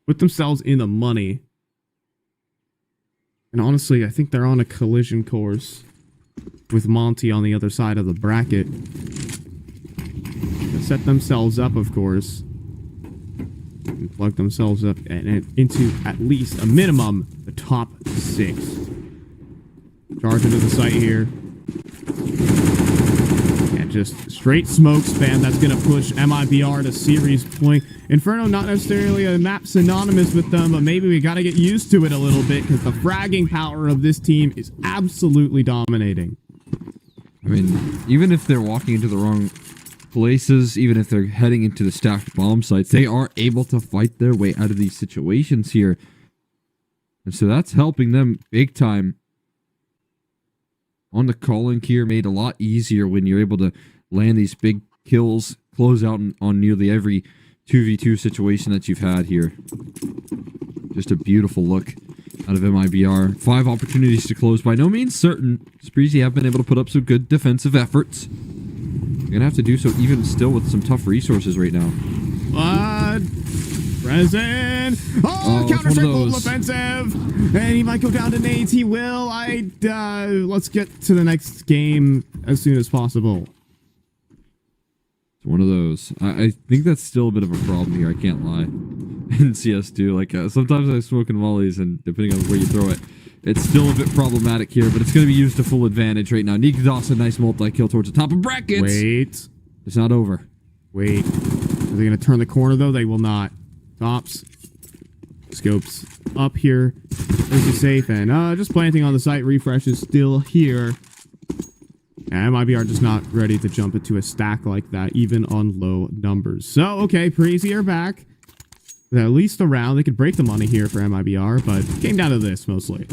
Put themselves in the money. And honestly, I think they're on a collision course with Monty on the other side of the bracket. They set themselves up, of course. And plug themselves up into at least a minimum the top 6. Charge into the site here. And just straight smoke spam. That's going to push MIBR to series point. Inferno, not necessarily a map synonymous with them, but maybe we got to get used to it a little bit because the fragging power of this team is absolutely dominating. I mean, even if they're walking into the wrong places, even if they're heading into the stacked bomb sites, they are able to fight their way out of these situations here. And so that's helping them big time. On the calling here, made a lot easier when you're able to land these big kills, close out on nearly every 2v2 situation that you've had here. Just a beautiful look out of MIBR. 5 opportunities to close. By no means certain. Preasy have been able to put up some good defensive efforts. You're going to have to do so even still with some tough resources right now. Present. Oh, counter circle offensive. And he might go down to nades. He will. Let's get to the next game as soon as possible. It's one of those. I think that's still a bit of a problem here. I can't lie. In CS2, like sometimes I smoke in volleys, and depending on where you throw it, it's still a bit problematic here. But it's going to be used to full advantage right now. Nika Dawson, nice multi-kill towards the top of brackets. Wait. It's not over. Wait. Are they going to turn the corner, though? They will not. Tops. Scopes up here. This is Safe, and just planting on the site. Refresh is still here. And MIBR just not ready to jump into a stack like that, even on low numbers. So, okay, Preasy are back. With at least a round. They could break the money here for MIBR, but it came down to this, mostly.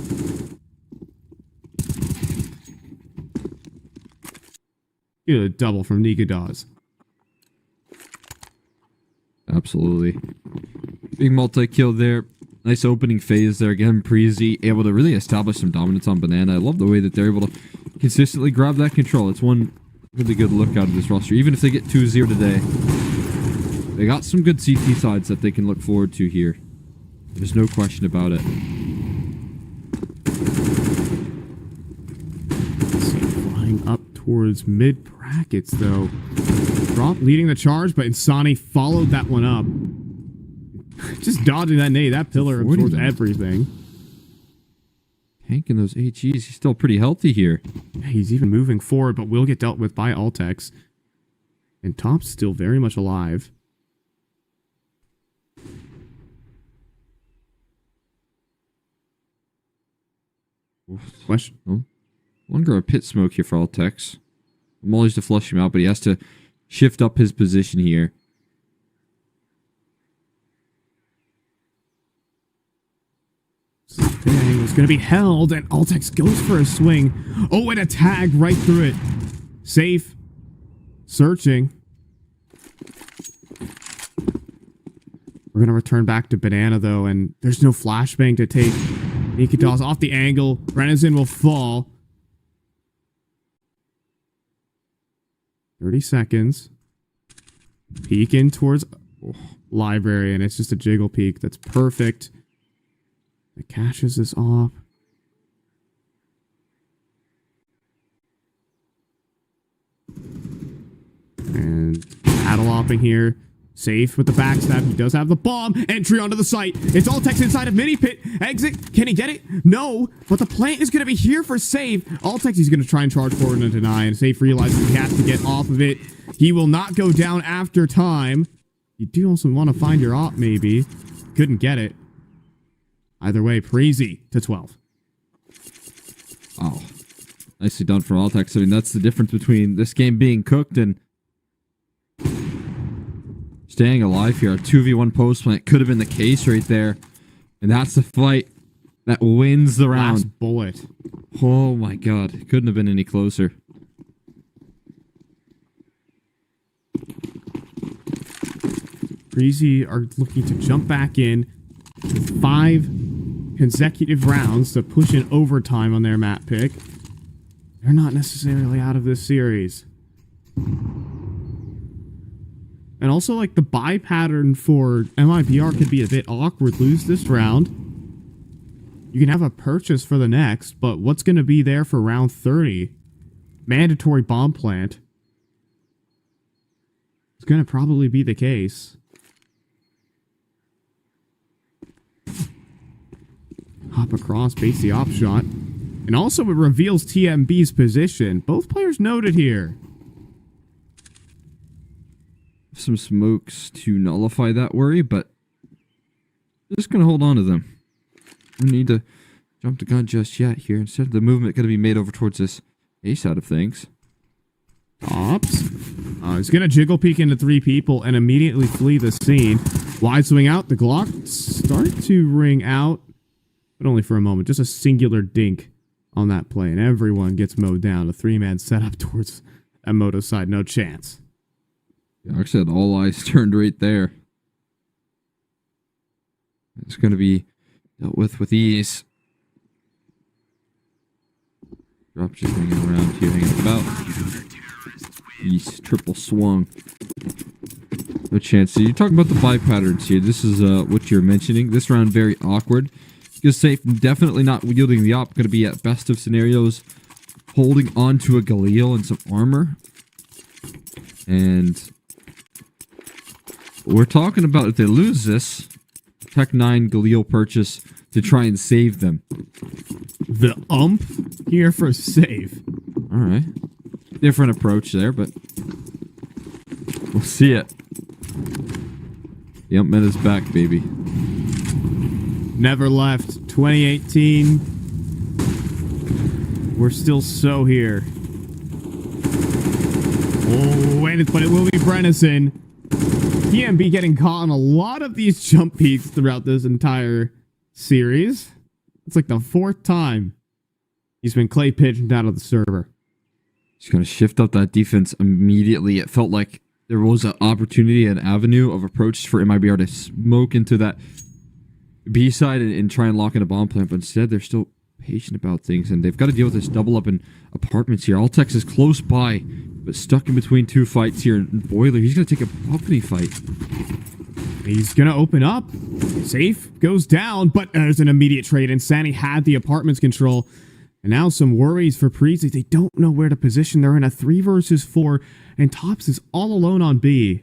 Get a double from Nika Dawes. Absolutely. Big multi-kill there. Nice opening phase there. Again, Preasy able to really establish some dominance on Banana. I love the way that they're able to consistently grab that control. It's one really good look out of this roster. Even if they get 2-0 today, they got some good CT sides that they can look forward to here. There's no question about it. Flying up towards mid brackets, though. Drop leading the charge, but Insani followed that one up. Just dodging that nade. That pillar absorbs everything. Tanking those HEs. He's still pretty healthy here. Yeah, he's even moving forward, but will get dealt with by Altex. And Top's still very much alive. Question. Oh. One girl pit smoke here for Altex. Molly's to flush him out, but he has to shift up his position here. Dang, it's going to be held, and Altex goes for a swing. Oh, and a tag right through it. Safe. Searching. We're going to return back to Banana, though, and there's no flashbang to take. Nikita's off the angle. Brennison will fall. 30 seconds. Peek in towards Library, and it's just a jiggle peek. That's perfect. It caches this off. And paddle hopping here. Safe with the backstab. He does have the bomb. Entry onto the site. It's all text inside of mini pit. Exit. Can he get it? No. But the plant is going to be here for save. All text, he's going to try and charge forward and deny. And Safe realizes he has to get off of it. He will not go down after time. You do also want to find your op, maybe. Couldn't get it. Either way, Preasy to 12. Oh, nicely done from Altex. I mean, that's the difference between this game being cooked and staying alive here. A 2v1 post plant could have been the case right there. And that's the fight that wins the round. Last bullet. Oh my god. It couldn't have been any closer. Preasy are looking to jump back in with 5 consecutive rounds to push in overtime on their map pick. They're not necessarily out of this series. And also, like, the buy pattern for MIBR could be a bit awkward. Lose this round. You can have a purchase for the next, but what's going to be there for round 30? Mandatory bomb plant. It's going to probably be the case. Hop across, base the op shot. And also it reveals TMB's position. Both players noted here. Some smokes to nullify that worry, but just going to hold on to them. We need to jump the gun just yet here. Instead, the movement going to be made over towards this A side of things. Ops. He's going to jiggle peek into 3 people and immediately flee the scene. Wide swing out. The Glock start to ring out, but only for a moment. Just a singular dink on that play, and everyone gets mowed down. A 3-man setup towards that moto side. No chance. Yeah, like I said, all eyes turned right there. It's going to be dealt with ease. Drop just hanging around here, hanging about. East, triple swung. No chance. So you're talking about the buy patterns here. This is what you're mentioning. This round very awkward. Because Safe definitely not yielding the op. Going to be at best of scenarios holding on to a Galil and some armor. And we're talking about if they lose this, Tech 9 Galil purchase to try and save them. The ump here for save. Alright. Different approach there, but we'll see it. The ump meta's back, baby. Never left. 2018. We're still so here. Oh, but it will be Brennison. TMB getting caught on a lot of these jump peaks throughout this entire series. It's like the 4th time he's been clay pigeoned out of the server. He's going to shift up that defense immediately. It felt like there was an opportunity, an avenue of approach for MIBR to smoke into that B side and try and lock in a bomb plant, but instead they're still patient about things, and they've got to deal with this double up in apartments here. Altex is close by, but stuck in between 2 fights here. And Boiler, he's going to take a balcony fight. He's going to open up. Safe goes down, but there's an immediate trade. Insanity had the apartments control. And now some worries for Preasy. They don't know where to position. They're in a 3 versus 4, and Tops is all alone on B.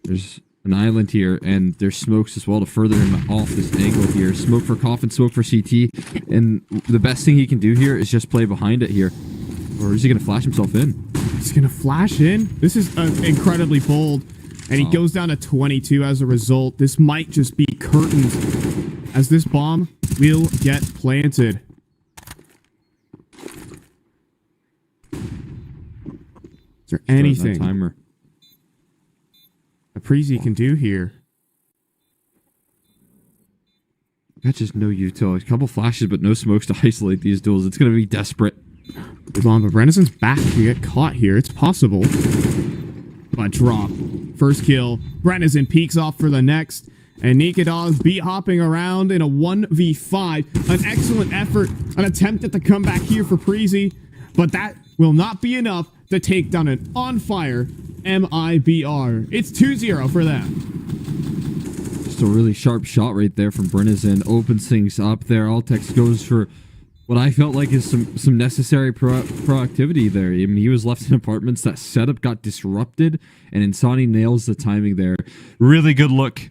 There's an island here, and there's smokes as well to further him off this angle here. Smoke for Coffin, smoke for CT, and the best thing he can do here is just play behind it here. Or is he going to flash himself in? He's going to flash in. This is incredibly bold, and he goes down to 22 as a result. This might just be curtains, as this bomb will get planted. Is there anything Timer. a Preasy can do here? That's just no utility. A couple flashes, but no smokes to isolate these duels. It's going to be desperate. But Brennison's back to get caught here. It's possible. but drop. First kill. Brennison peeks off for the next. And Nikadov beat hopping around in a 1v5. An excellent effort. An attempt at the comeback here for Preasy. But that will not be enough to take down an on-fire MIBR. It's 2-0 for them. Just a really sharp shot right there from Brennison. Opens things up there. Altex goes for what I felt like is some necessary proactivity there. I mean, he was left in apartments. That setup got disrupted, and Insani nails the timing there. Really good look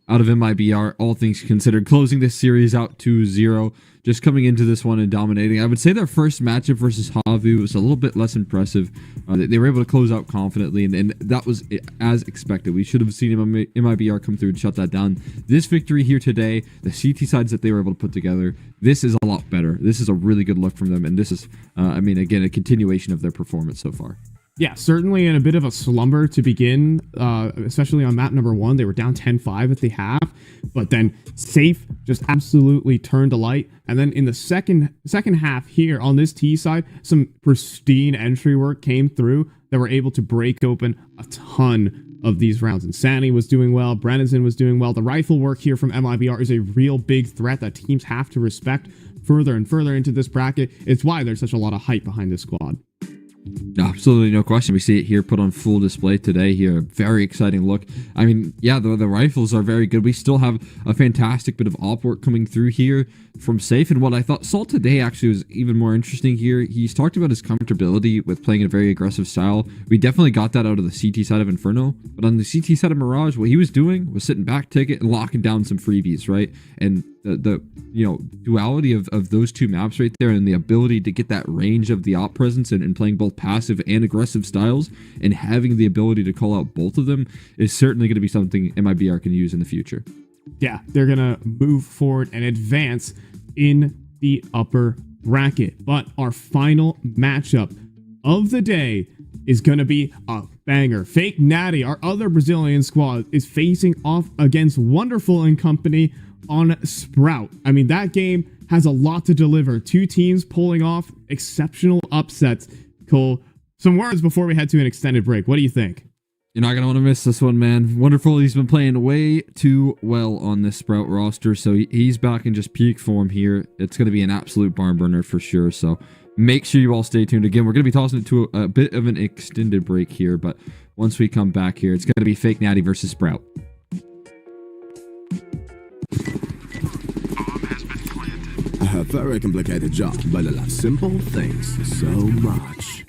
out of MIBR, all things considered. Closing this series out 2-0. Just coming into this one and dominating. I would say their first matchup versus Havu was a little bit less impressive. They were able to close out confidently, and that was as expected. We should have seen MIBR come through and shut that down. This victory here today, the CT sides that they were able to put together, this is a lot better. This is a really good look from them, and this is, I mean, again, a continuation of their performance so far. Yeah, certainly in a bit of a slumber to begin, especially on map number 1. They were down 10-5 at the half, but then Safe just absolutely turned to light. And then in the second half here on this T side, some pristine entry work came through that were able to break open a ton of these rounds. Insani was doing well, Brennison was doing well. The rifle work here from MIBR is a real big threat that teams have to respect further and further into this bracket. It's why there's such a lot of hype behind this squad. Absolutely no question. We see it here put on full display today here. Very exciting look. I mean, yeah, the rifles are very good. We still have a fantastic bit of op work coming through here from Safe. And what I thought Salt today actually was even more interesting here. He's talked about his comfortability with playing a very aggressive style. We definitely got that out of the CT side of Inferno. But on the CT side of Mirage, what he was doing was sitting back, ticket, and locking down some freebies, right? And the you know, duality of those two maps right there, and the ability to get that range of the op presence and playing both passive and aggressive styles, and having the ability to call out both of them is certainly going to be something MIBR can use in the future. Yeah, they're going to move forward and advance in the upper bracket. But our final matchup of the day is going to be a banger. Fake Natty, our other Brazilian squad, is facing off against Wonderful & Company on Sprout. I mean, that game has a lot to deliver. Two teams pulling off exceptional upsets. Cole, some words before we head to an extended break. What do you think? You're not going to want to miss this one, man. Wonderful. He's been playing way too well on this Sprout roster, so he's back in just peak form here. It's going to be an absolute barn burner for sure, so make sure you all stay tuned. Again, we're going to be tossing it to a bit of an extended break here, but once we come back here, it's going to be Fake Natty versus Sprout. A very complicated job, but I love simple things so much.